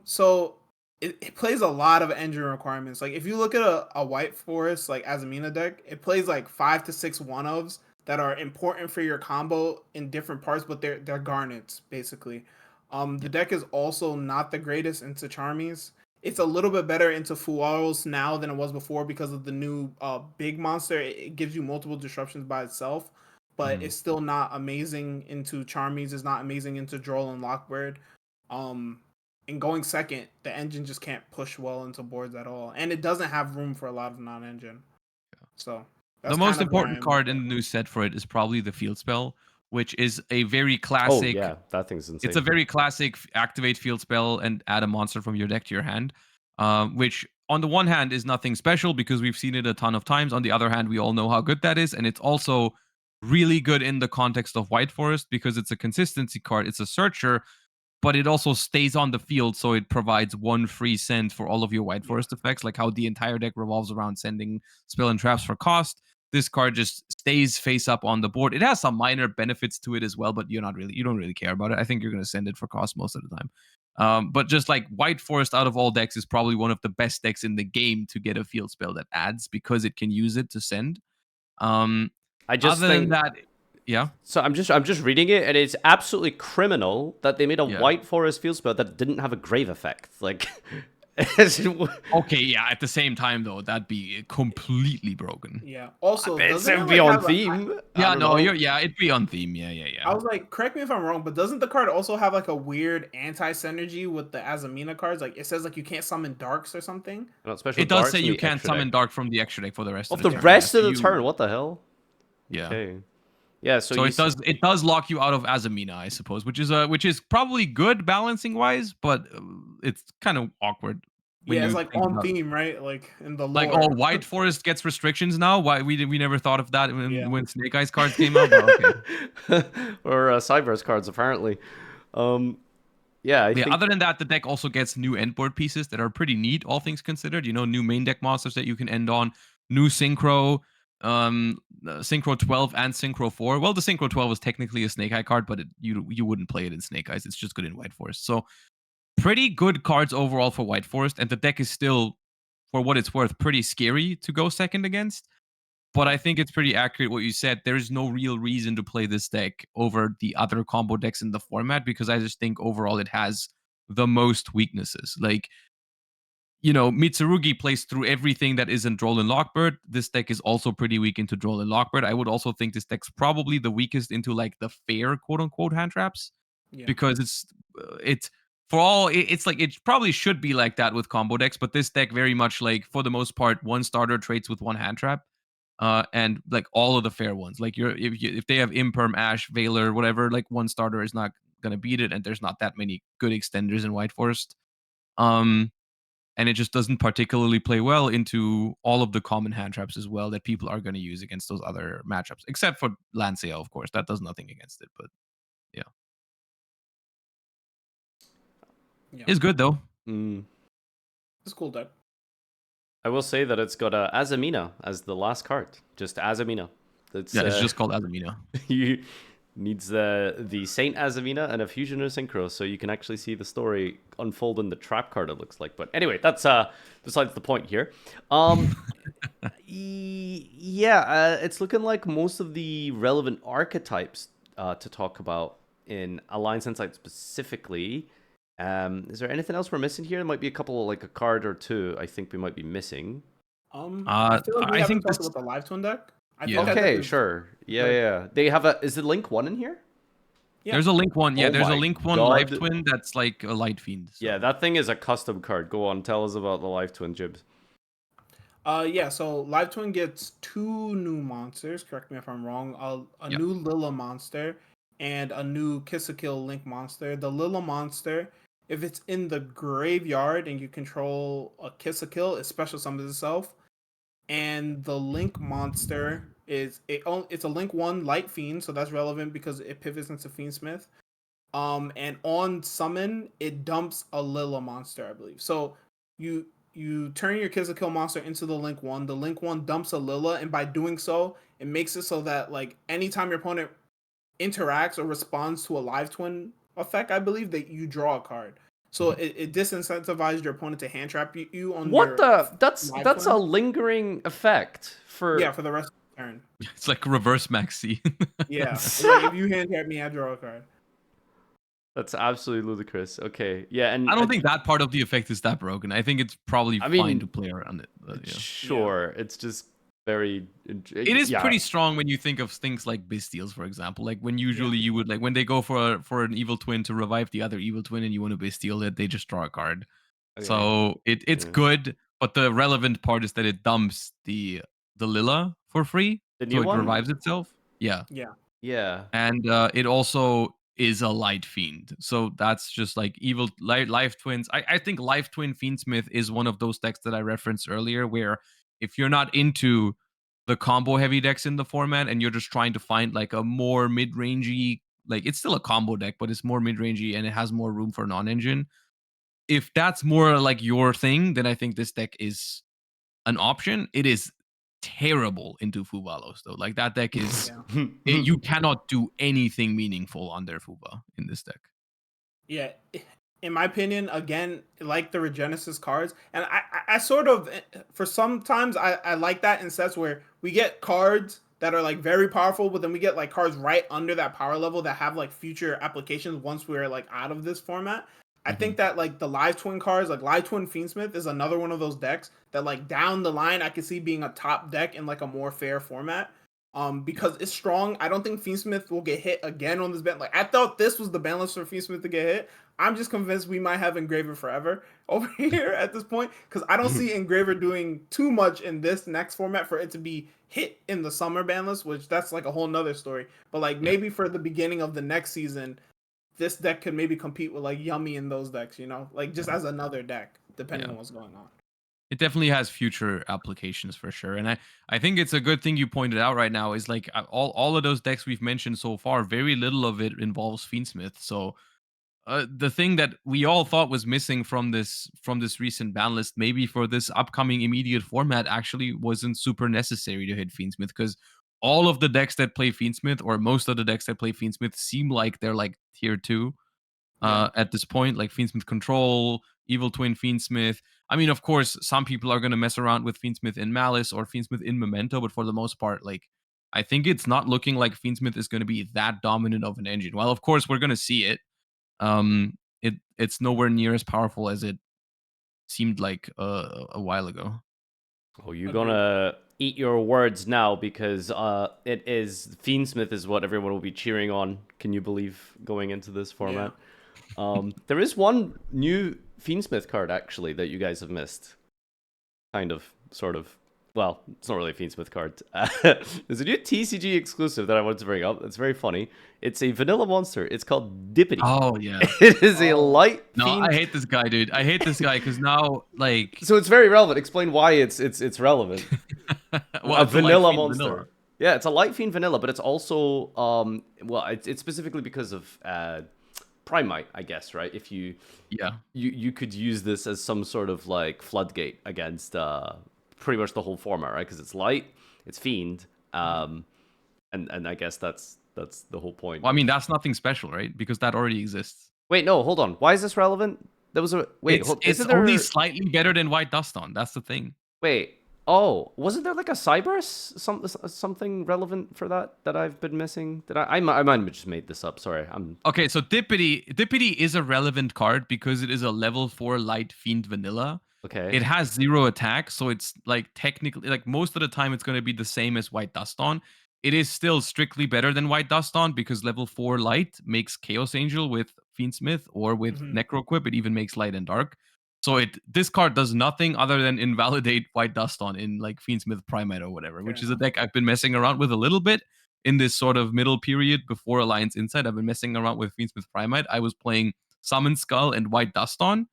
So it plays a lot of engine requirements. Like if you look at a White Forest like Azamina deck, it plays like 5 to 6 1-ofs that are important for your combo in different parts, but they're garnets basically. The deck is also not the greatest into Charmies. It's a little bit better into Fuaros now than it was before because of the new big monster. It gives you multiple disruptions by itself, but it's still not amazing into Charmies. It's not amazing into Droll and Lockbird. And going second, the engine just can't push well into boards at all, and it doesn't have room for a lot of non-engine. So the most important card in the new set for it is probably the Field Spell, which is a very classic. Oh yeah, that thing's insane. It's a very classic activate Field Spell and add a monster from your deck to your hand, which on the one hand is nothing special because we've seen it a ton of times. On the other hand, we all know how good that is, and it's also really good in the context of White Forest because it's a consistency card. It's a searcher, but it also stays on the field, so it provides 1 free send for all of your White Forest effects, like how the entire deck revolves around sending spell and traps for cost. This card just stays face up on the board. It has some minor benefits to it as well, but you don't really care about it. I think you're going to send it for cost most of the time. But just like White Forest out of all decks is probably one of the best decks in the game to get a field spell that adds, because it can use it to send. I just think that. Yeah. So I'm just reading it, and it's absolutely criminal that they made a White Forest field spell that didn't have a grave effect. Like, Okay, yeah. At the same time, though, that'd be completely broken. Yeah. Also, It doesn't it would be like on have theme. I Yeah, don't no, know. it'd be on theme. Yeah, I was like, correct me if I'm wrong, but doesn't the card also have like a weird anti-synergy with the Azamina cards? Like it says like you can't summon darks or something. Not special It does say darks in you the can't extra summon deck. dark from the extra deck for the rest Of of the the turn. rest Yeah, of so the turn, what the hell? Yeah. Okay. Yeah, so So you it does lock you out of Azamina, I suppose, which is probably good balancing wise, but it's kind of awkward when Yeah, it's you like think on about theme, right? Like in the like, lore. oh, White Forest gets restrictions now. Why we never thought of that Yeah. when Snake Eyes cards came out, but okay. or Cyberse cards apparently. Yeah, I Yeah, think other than that, the deck also gets new endboard pieces that are pretty neat, all things considered. You know, new main deck monsters that you can end on, new Synchro, Synchro 12 and Synchro 4. Well, the Synchro 12 is technically a Snake Eye card, but you wouldn't play it in Snake Eyes. It's just good in White Forest. So pretty good cards overall for White Forest, and the deck is still, for what it's worth, pretty scary to go second against. But I think it's pretty accurate what you said. There's no real reason to play this deck over the other combo decks in the format because I just think overall it has the most weaknesses. Like, you know, Mitsurugi plays through everything that isn't Droll and Lockbird. This deck is also pretty weak into Droll and Lockbird. I would also think this deck's probably the weakest into like the fair quote unquote hand traps Yeah. because it's for all it's like it probably should be like that with combo decks, but this deck very much like for the most part one starter traits with one hand trap and like all of the fair ones. Like if they have Imperm, Ash, Veiler, whatever, like one starter is not gonna beat it, and there's not that many good extenders in White Forest. And it just doesn't particularly play well into all of the common hand traps as well that people are going to use against those other matchups, except for Lancea, of course. That does nothing against it, but yeah, it's good though. It's a cool deck. I will say that it's got Azamina as the last card. Just Azamina. It's just called Azamina. You needs the Saint Azamina and a Fusion or Synchro, so you can actually see the story unfold in the trap card, it looks like. But anyway, that's besides the point here. Yeah, it's looking like most of the relevant archetypes to talk about in Alliance Insight specifically. Is there anything else we're missing here? There might be a couple, like a card or two. I think we might be missing. I feel like we I haven't think talked this- about the Live Twin deck. I Yeah. think that deck Okay, is sure. Yeah, good. yeah. They have a. Is it Link 1 in here? Yeah. There's a Link 1. Yeah, Oh there's a my Link 1 God. Live Twin that's like a Light Fiend. So. Yeah, that thing is a custom card. Go on, tell us about the Live Twin, Jibs. Yeah, so Live Twin gets 2 new monsters, correct me if I'm wrong. A Yep. new Lilla monster and a new Kiss a Kill Link monster. The Lilla monster, if it's in the graveyard and you control a Kiss a Kill, it special summons itself. And the Link monster it's a Link 1 Light Fiend, so that's relevant because it pivots into Fiendsmith. And on summon, it dumps a Lilla monster, I believe. So you turn your Kiss a Kill monster into the Link 1. The Link 1 dumps a Lilla, and by doing so, it makes it so that like anytime your opponent interacts or responds to a Live Twin effect, I believe that you draw a card. So it disincentivizes your opponent to hand trap you on What your the? That's Live a Twin. lingering effect for. Yeah, for the rest of the turn. It's like reverse Maxi. Yeah, like if you hand trap me, I draw a card. That's absolutely ludicrous. Okay, yeah, and I don't think that part of the effect is that broken. I think it's probably I fine mean, to play around it. But, yeah. Sure, it's just very. It is pretty strong when you think of things like Bistials, for example. Like when usually you would like when they go for an evil twin to revive the other evil twin, and you want to Bistial it, they just draw a card. Okay. So it's good, but the relevant part is that it dumps the Lilla for free, The so new it one? revives itself. Yeah, Yeah. and it also is a Light Fiend. So that's just like evil life twins. I think Life Twin Fiendsmith is one of those decks that I referenced earlier, where if you're not into the combo heavy decks in the format and you're just trying to find like a more mid-rangey, like it's still a combo deck, but it's more mid-rangey and it has more room for non-engine. If that's more like your thing, then I think this deck is an option. It is terrible into Fubalos though. Like that deck is you cannot do anything meaningful on their Fuba in this deck. Yeah, in my opinion, again, like the Regenesis cards, and I sort of, for sometimes I like that in sets where we get cards that are like very powerful, but then we get like cards right under that power level that have like future applications once we're like out of this format. I think that like the Live Twin cards, like Live Twin Fiendsmith is another one of those decks that like down the line I could see being a top deck in like a more fair format. Because it's strong. I don't think Fiendsmith will get hit again on this ban. Like I thought this was the ban list for Fiendsmith to get hit. I'm just convinced we might have Engraver forever over here at this point because I don't see Engraver doing too much in this next format for it to be hit in the summer ban list, which that's like a whole nother story. But like maybe for the beginning of the next season, this deck could maybe compete with like Yummy in those decks, you know, like just as another deck, depending on what's going on. It definitely has future applications for sure. And I think it's a good thing you pointed out right now is like all of those decks we've mentioned so far, very little of it involves Fiendsmith. So the thing that we all thought was missing from this recent ban list, maybe for this upcoming immediate format, actually wasn't super necessary to hit Fiendsmith because all of the decks that play Fiendsmith, or most of the decks that play Fiendsmith, seem like they're like tier 2 at this point, like Fiendsmith Control, Evil Twin Fiendsmith. I mean, of course, some people are going to mess around with Fiendsmith in Malice or Fiendsmith in Memento, but for the most part, like, I think it's not looking like Fiendsmith is going to be that dominant of an engine. Well, of course, we're going to see it. It's nowhere near as powerful as it seemed like a while ago. Oh, you're gonna eat your words now because it is Fiendsmith is what everyone will be cheering on. Can you believe going into this format? There is one new Fiendsmith card actually that you guys have missed. Kind of, sort of. Well, it's not really a Fiendsmith card. There's a new TCG exclusive that I wanted to bring up. It's very funny. It's a vanilla monster. It's called Dippity. Oh, yeah. It is a light fiend. I hate this guy, dude. I hate this guy because now, like... So it's very relevant. Explain why it's relevant. Well, a vanilla monster. Vanilla. Yeah, it's a light fiend vanilla, but it's also... well, it's specifically because of... Primite, I guess, right? If you could use this as some sort of like floodgate against pretty much the whole format, right? Because it's light, it's fiend, and I guess that's the whole point. Well, I mean, that's nothing special, right? Because that already exists. Wait, no, hold on. Why is this relevant? That was a wait. It's only slightly better than White Dust On. That's the thing. Wait. Oh, wasn't there like a Cyberus something relevant for that I've been missing? Did I might have just made this up. Sorry, okay. So Dippity is a relevant card because it is a level 4 light fiend vanilla. Okay. It has 0 attack, so it's like technically like most of the time it's going to be the same as White Dust On. It is still strictly better than White Dust On because level 4 light makes Chaos Angel with Fiendsmith or with Necroquip. It even makes light and dark. So this card does nothing other than invalidate White Dust On in like Fiendsmith Primate or whatever, which is a deck I've been messing around with a little bit in this sort of middle period before Alliance Insight. I've been messing around with Fiendsmith Primate. I was playing Summon Skull and White Dust On.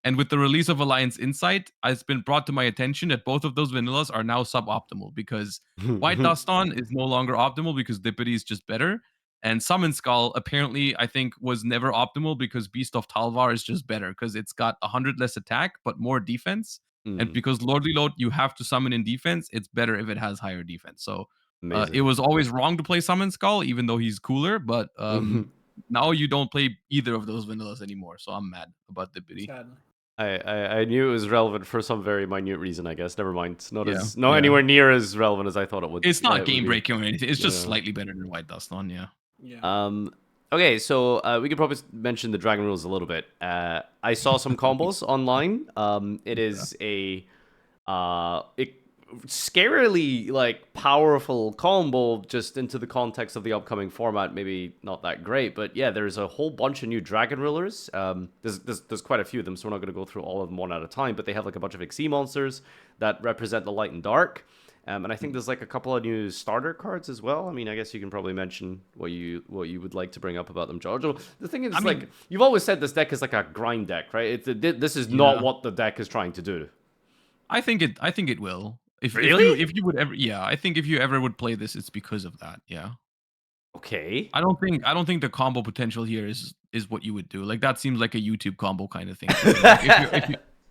And with the release of Alliance Insight, it's been brought to my attention that both of those vanillas are now suboptimal because White Dust On is no longer optimal because Dippity is just better. And Summon Skull, apparently, I think, was never optimal because Beast of Talvar is just better because it's got 100 less attack, but more defense. And because Lordly Load, you have to summon in defense, it's better if it has higher defense. So it was always wrong to play Summon Skull, even though he's cooler. But now you don't play either of those vanillas anymore. So I'm mad about Dippity. I knew it was relevant for some very minute reason, I guess. Never mind. Not anywhere near as relevant as I thought it would. It's not game breaking or anything. It's just slightly better than White Dust On, Okay, so we could probably mention the Dragon rules a little bit. I saw some combos online. It is a scarily like powerful combo just into the context of the upcoming format. Maybe not that great, but yeah, there's a whole bunch of new Dragon rulers. There's quite a few of them, so we're not going to go through all of them one at a time, but they have like a bunch of Xyz monsters that represent the light and dark. And I think there's like a couple of new starter cards as well. I mean, I guess you can probably mention what you would like to bring up about them, Giorgio. The thing is, like, you've always said this deck is like a grind deck, right? This is not what the deck is trying to do. I think it will. If you would ever, I think if you ever would play this, it's because of that. Yeah. Okay. I don't think the combo potential here is what you would do. Like that seems like a YouTube combo kind of thing.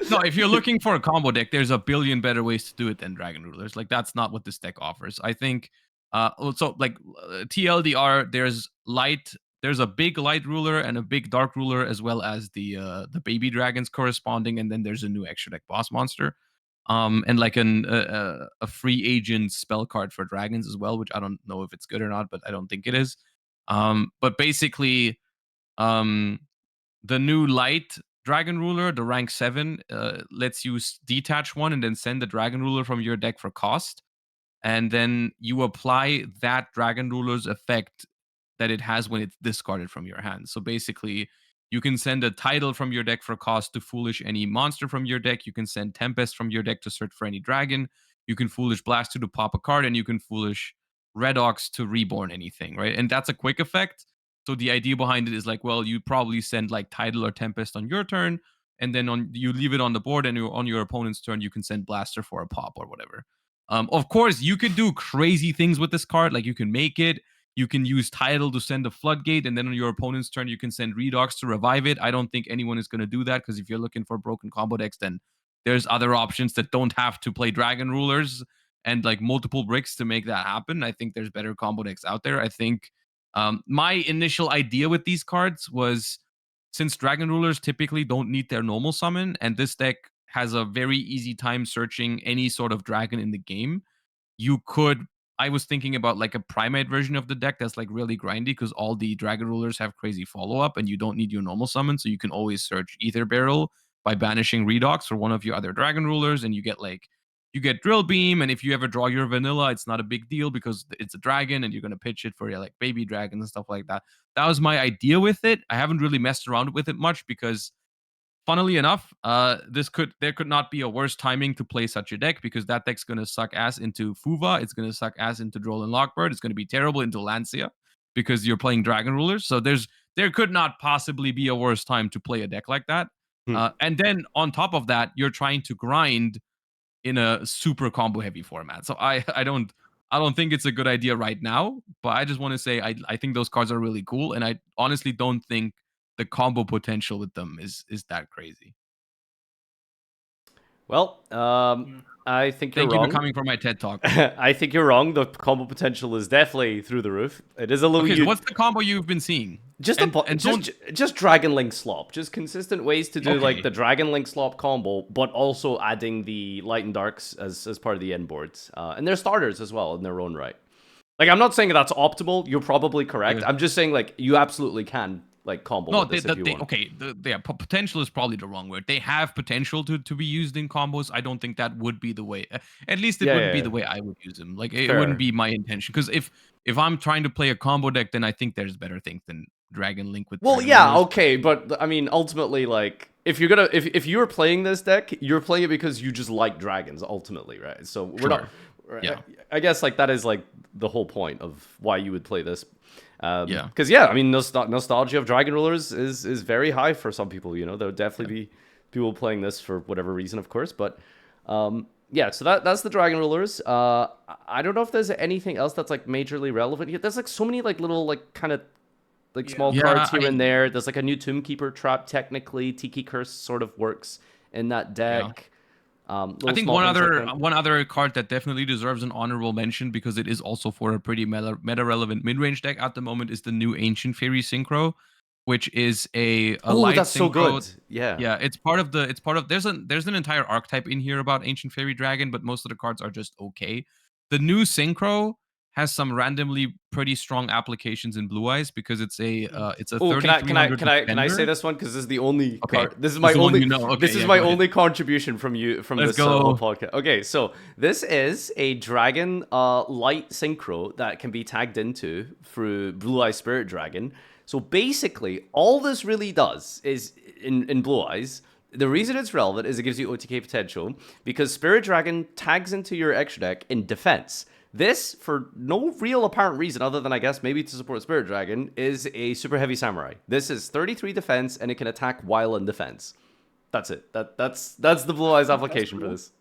Like, if you're looking for a combo deck, there's a billion better ways to do it than Dragon Rulers. Like that's not what this deck offers. I think also like TLDR, there's a big light ruler and a big dark ruler, as well as the baby dragons corresponding, and then there's a new extra deck boss monster. And like a free agent spell card for dragons as well, which I don't know if it's good or not, but I don't think it is. But basically, the new light Dragon Ruler, the rank 7, lets you detach one and then send the Dragon Ruler from your deck for cost. And then you apply that Dragon Ruler's effect that it has when it's discarded from your hand. So basically, you can send a Tidal from your deck for cost to Foolish any monster from your deck. You can send Tempest from your deck to search for any dragon. You can Foolish Blast 2 to pop a card, and you can Foolish Redox to reborn anything, right? And that's a quick effect. So the idea behind it is like, well, you probably send like Tidal or Tempest on your turn, and then you leave it on the board, and on your opponent's turn, you can send Blaster for a pop or whatever. Of course, you could do crazy things with this card. Like you can make it. You can use Tidal to send a Floodgate, and then on your opponent's turn, you can send Redox to revive it. I don't think anyone is going to do that, because if you're looking for broken combo decks, then there's other options that don't have to play Dragon Rulers and like multiple bricks to make that happen. I think there's better combo decks out there. I think my initial idea with these cards was, since Dragon Rulers typically don't need their normal summon, and this deck has a very easy time searching any sort of dragon in the game, you could I was thinking about like a primate version of the deck that's like really grindy, because all the Dragon Rulers have crazy follow-up and you don't need your normal summon, so you can always search Ether Barrel by banishing Redox for one of your other Dragon Rulers, and you get Drill Beam, and if you ever draw your vanilla, it's not a big deal because it's a dragon and you're going to pitch it for your like baby dragons and stuff like that. That was my idea with it. I haven't really messed around with it much because, funnily enough, there could not be a worse timing to play such a deck, because that deck's going to suck ass into Fuva. It's going to suck ass into Droll and Lockbird. It's going to be terrible into Lancia because you're playing Dragon Rulers. So there could not possibly be a worse time to play a deck like that. And then on top of that, you're trying to grind in a super combo heavy format. So I don't think it's a good idea right now, but I just want to say I think those cards are really cool, and I honestly don't think the combo potential with them is that crazy. Well, I think you're Thank wrong. you for coming for my TED Talk. I think you're wrong. The combo potential is definitely through the roof. It is a little. Okay, so what's the combo you've been seeing? Just Dragon Link slop. Just consistent ways to do like the Dragon Link slop combo, but also adding the Light and Darks as part of the end boards. And they're starters as well in their own right. Like, I'm not saying that's optimal. You're probably correct. Yeah. I'm just saying, like, you absolutely can like combo this if you want. Okay, potential is probably the wrong word. They have potential to be used in combos. I don't think that would be the way. At least it wouldn't be the way I would use them. Like, it wouldn't be my intention. Because if I'm trying to play a combo deck, then I think there's better things than Dragon Link with. Well, yeah, okay, but I mean, ultimately, like, if you're gonna if you're playing this deck, you're playing it because you just like dragons, ultimately, right? So we're not. Yeah. I guess like that is like the whole point of why you would play this. Because I mean, nostalgia of Dragon Rulers is very high for some people. You know, there would definitely be people playing this for whatever reason, of course. But yeah, so that's the Dragon Rulers. I don't know if there's anything else that's like majorly relevant here. There's like so many like little like kind of like small cards here and there. There's like a new Tomb Keeper trap. Technically, Tiki Curse sort of works in that deck. Yeah. I think one other card that definitely deserves an honorable mention, because it is also for a pretty meta relevant mid range deck at the moment, is the new Ancient Fairy Synchro, which is a light that's synchro. So good. Yeah, it's part of there's an entire archetype in here about Ancient Fairy Dragon, but most of the cards are just okay. The new Synchro has some randomly pretty strong applications in Blue Eyes, because it's a 3300 can I say this one, because this is the only card. This is my only this is my only contribution from this whole podcast. Okay, so this is a dragon light synchro that can be tagged into through Blue Eyes Spirit Dragon. So basically, all this really does is in Blue Eyes. The reason it's relevant is it gives you OTK potential, because Spirit Dragon tags into your extra deck in defense. This, for no real apparent reason other than, I guess, maybe to support Spirit Dragon, is a super heavy samurai. This is 33 defense, and it can attack while in defense. That's it. That's the Blue Eyes application for this.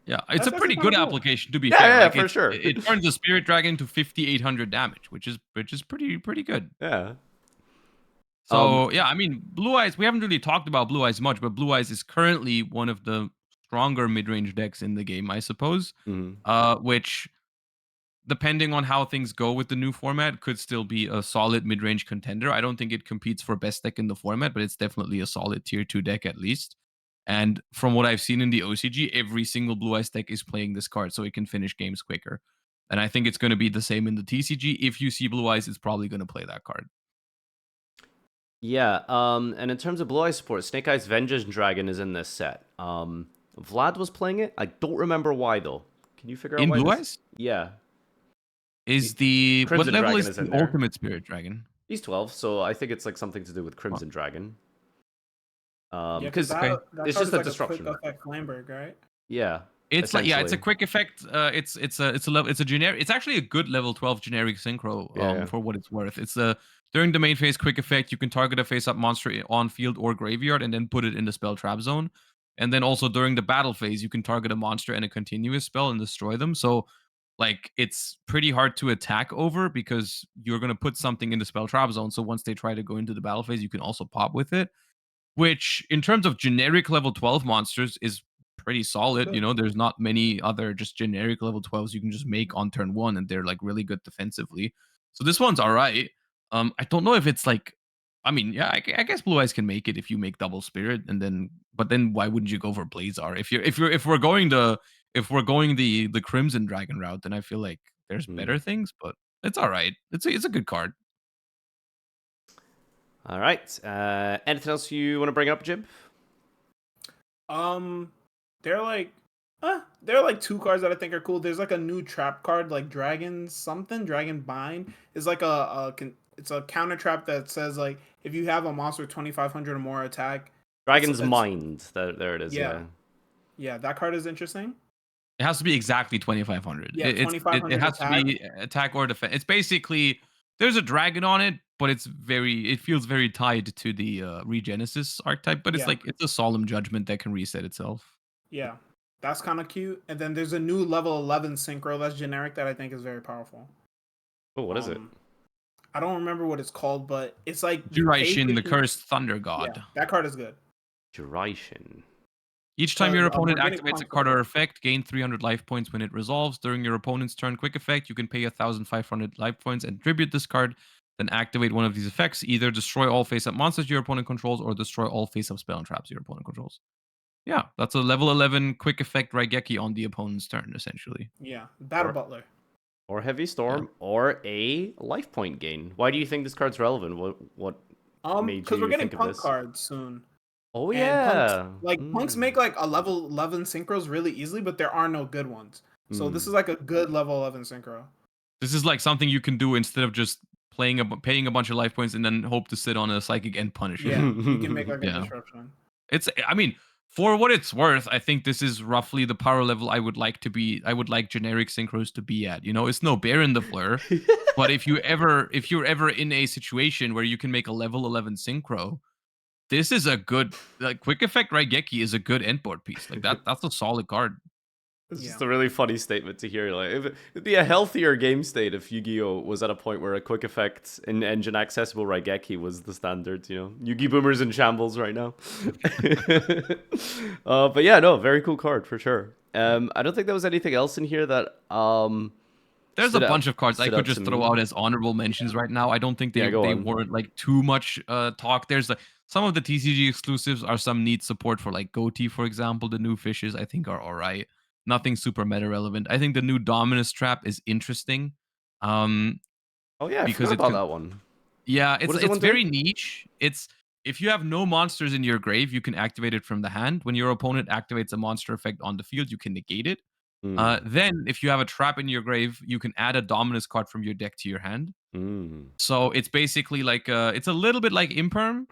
Yeah, it's a pretty good application, to be fair. Yeah, for sure. It turns the Spirit Dragon to 5,800 damage, which is pretty good. Yeah. So, I mean, Blue Eyes, we haven't really talked about Blue Eyes much, but Blue Eyes is currently one of the stronger mid-range decks in the game, I suppose, which, depending on how things go with the new format, could still be a solid mid-range contender. I don't think it competes for best deck in the format, but it's definitely a solid tier 2 deck at least. And from what I've seen in the OCG, every single Blue Eyes deck is playing this card, so it can finish games quicker. And I think it's going to be the same in the TCG. If you see Blue Eyes, it's probably going to play that card. Yeah, and in terms of Blue Eye support, Snake Eyes Vengeance Dragon is in this set. Vlad was playing it. I don't remember why though. Can you figure out In why Blue this? Eyes? Yeah, Is the what Crimson level Dragon is is in the there. ultimate spirit dragon? He's 12, so I think it's like something to do with Huh. Crimson Dragon. Yeah, Because Okay. that it's card just is a like a disruption. quick effect Flamberg, right? Yeah, It's like, yeah, it's a essentially. quick effect. It's a level. It's a generic. It's actually a good level 12 generic synchro. Yeah. For what it's worth. It's a during the main phase quick effect. You can target a face-up monster on field or graveyard and then put it in the spell trap zone. And then also during the battle phase, you can target a monster and a continuous spell and destroy them. So, like, it's pretty hard to attack over because you're gonna put something in the spell trap zone. So once they try to go into the battle phase, you can also pop with it, which in terms of generic level 12 monsters is pretty solid. You Good. know, there's not many other just generic level 12s you can just make on turn one and they're like really good defensively. So this one's all right. I don't know if it's like, I mean, yeah, I guess Blue Eyes can make it if you make double spirit and then, but then why wouldn't you go for Blazar? If we're going the Crimson Dragon route, then I feel like there's better things, but it's all right. It's a good card. All right. Anything else you want to bring up, Jib? They're like two cards that I think are cool. There's like a new trap card, like Dragon something, Dragon Bind. It's like it's a counter trap that says like if you have a monster 2,500 or more attack. Dragon's it's- Mind. There it is. Yeah. Yeah, that card is interesting. It has to be exactly 2,500. Yeah, It 2,500 has to be attack or defense. It's basically there's a dragon on it, but it feels very tied to the Regenesis archetype. But it's Yeah. like it's a solemn judgment that can reset itself. Yeah, that's kind of cute. And then there's a new level 11 synchro that's generic that I think is very powerful. Oh, what is it? I don't remember what it's called, but it's like Juraishin, the Cursed Thunder God. Yeah, that card is good. Juraishin. Each time your opponent Organic activates a Punk card Card. or effect, gain 300 life points when it resolves. During your opponent's turn quick effect, you can pay 1,500 life points and tribute this card, then activate one of these effects. Either destroy all face-up monsters your opponent controls or destroy all face-up spell and traps your opponent controls. Yeah, that's a level 11 quick effect Raigeki on the opponent's turn, essentially. Yeah, Battle Or- Butler. Or Heavy Storm, or a life point gain. Why do you think this card's relevant? What made Because you we're getting think of punk this? cards soon. Oh And yeah. punks make like a level 11 synchros really easily, but there are no good ones. So this is like a good level 11 synchro. This is like something you can do instead of just paying a bunch of life points and then hope to sit on a psychic and punish it. Yeah, you can make like a Yeah. disruption. I mean, for what it's worth, I think this is roughly the power level I would like generic synchros to be at. You know, it's no bear in the fleur, but if you're ever in a situation where you can make a level 11 synchro, this is a good like quick effect Raigeki is a good endboard piece. Like that's a solid card. It's just Yeah. a really funny statement to hear. Like, it'd be a healthier game state if Yu-Gi-Oh was at a point where a quick effect in engine accessible Raigeki was the standard. You know, Yu-Gi Boomers in shambles right now. But yeah, no, very cool card for sure. I don't think there was anything else in here that There's a stood out- bunch of cards I stood could out just to throw me. out as honorable mentions right now. I don't think Yeah, they go on. warrant like too much talk. There's like some of the TCG exclusives are some neat support for like Goatee, for example. The new fishes I think are all right. Nothing super meta relevant. I think the new Dominus trap is interesting. Oh yeah, I because forgot it about can- that one. Yeah, does that it's one do? very niche. It's if you have no monsters in your grave, you can activate it from the hand. When your opponent activates a monster effect on the field, you can negate it. Mm. Then, if you have a trap in your grave, you can add a Dominus card from your deck to your hand. Mm. So it's basically like it's a little bit like Imperm,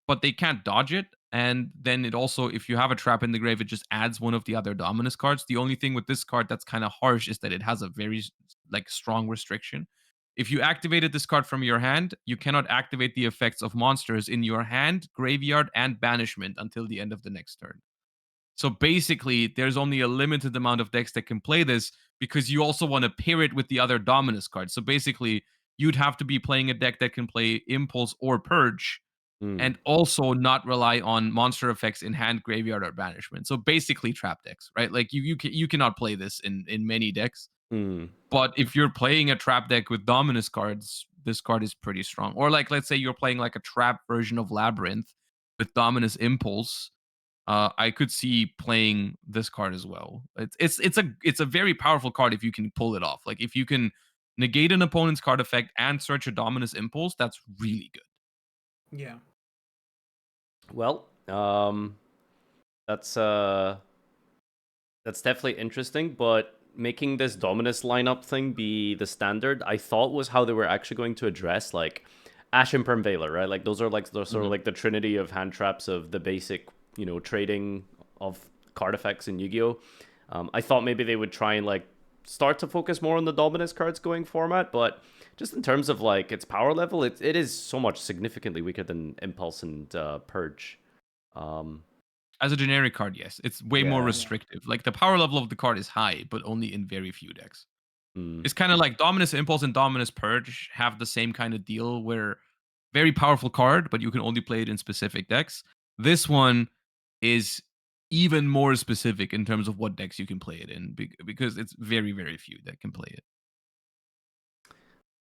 but they can't dodge it. And then it also, if you have a trap in the grave, it just adds one of the other Dominus cards. The only thing with this card that's kind of harsh is that it has a very like strong restriction. If you activated this card from your hand, you cannot activate the effects of monsters in your hand, graveyard, and banishment until the end of the next turn. So basically, there's only a limited amount of decks that can play this because you also want to pair it with the other Dominus cards. So basically, you'd have to be playing a deck that can play Impulse or Purge Mm. and also not rely on monster effects in hand, graveyard, or banishment. So basically, trap decks, right? Like you cannot play this in many decks. Mm. But if you're playing a trap deck with Dominus cards, this card is pretty strong. Or like, let's say you're playing like a trap version of Labyrinth with Dominus Impulse. I could see playing this card as well. It's a very powerful card if you can pull it off. Like if you can negate an opponent's card effect and search a Dominus Impulse, that's really good. Yeah. Well, that's definitely interesting, but making this Dominus lineup thing be the standard, I thought was how they were actually going to address like Ash and Permveiler, right? Like those are like the sort of like the trinity of hand traps of the basic, trading of card effects in Yu-Gi-Oh. I thought maybe they would try and like start to focus more on the Dominus cards going format, but just in terms of like its power level, it is so much significantly weaker than Impulse and Purge. As a generic card, yes, it's way more Yeah. restrictive. Like the power level of the card is high, but only in very few decks. Mm. It's kind of like Dominus Impulse and Dominus Purge have the same kind of deal where very powerful card, but you can only play it in specific decks. This one is even more specific in terms of what decks you can play it in because it's very, very few that can play it.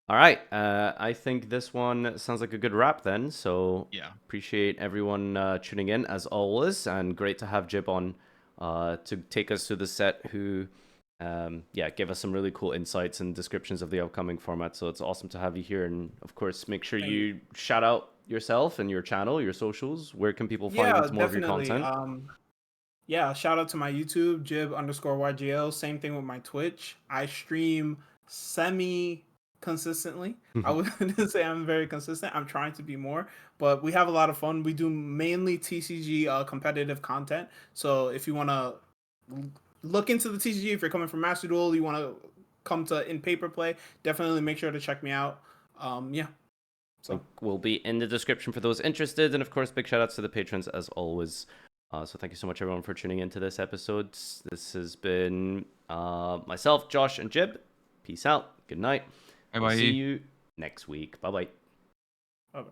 All right. I think this one sounds like a good wrap then. So Yeah. appreciate everyone tuning in as always, and great to have Jib on to take us through the set. Who, gave us some really cool insights and descriptions of the upcoming format. So it's awesome to have you here, and of course, make sure you shout out yourself and your channel, your socials. Where can people find more of your content? Shout out to my YouTube, Jib_YGL. Same thing with my Twitch. I stream semi consistently. I wouldn't say I'm very consistent. I'm trying to be more, but we have a lot of fun. We do mainly TCG competitive content. So if you want to look into the TCG, if you're coming from Master Duel, you want to come to In Paper Play, definitely make sure to check me out. So Link will be in the description for those interested, and of course, big shout outs to the patrons as always. So thank you so much, everyone, for tuning into this episode. This has been myself, Josh, and Jib. Peace out. Good night. Bye-bye. We'll see you next week. Bye-bye. bye.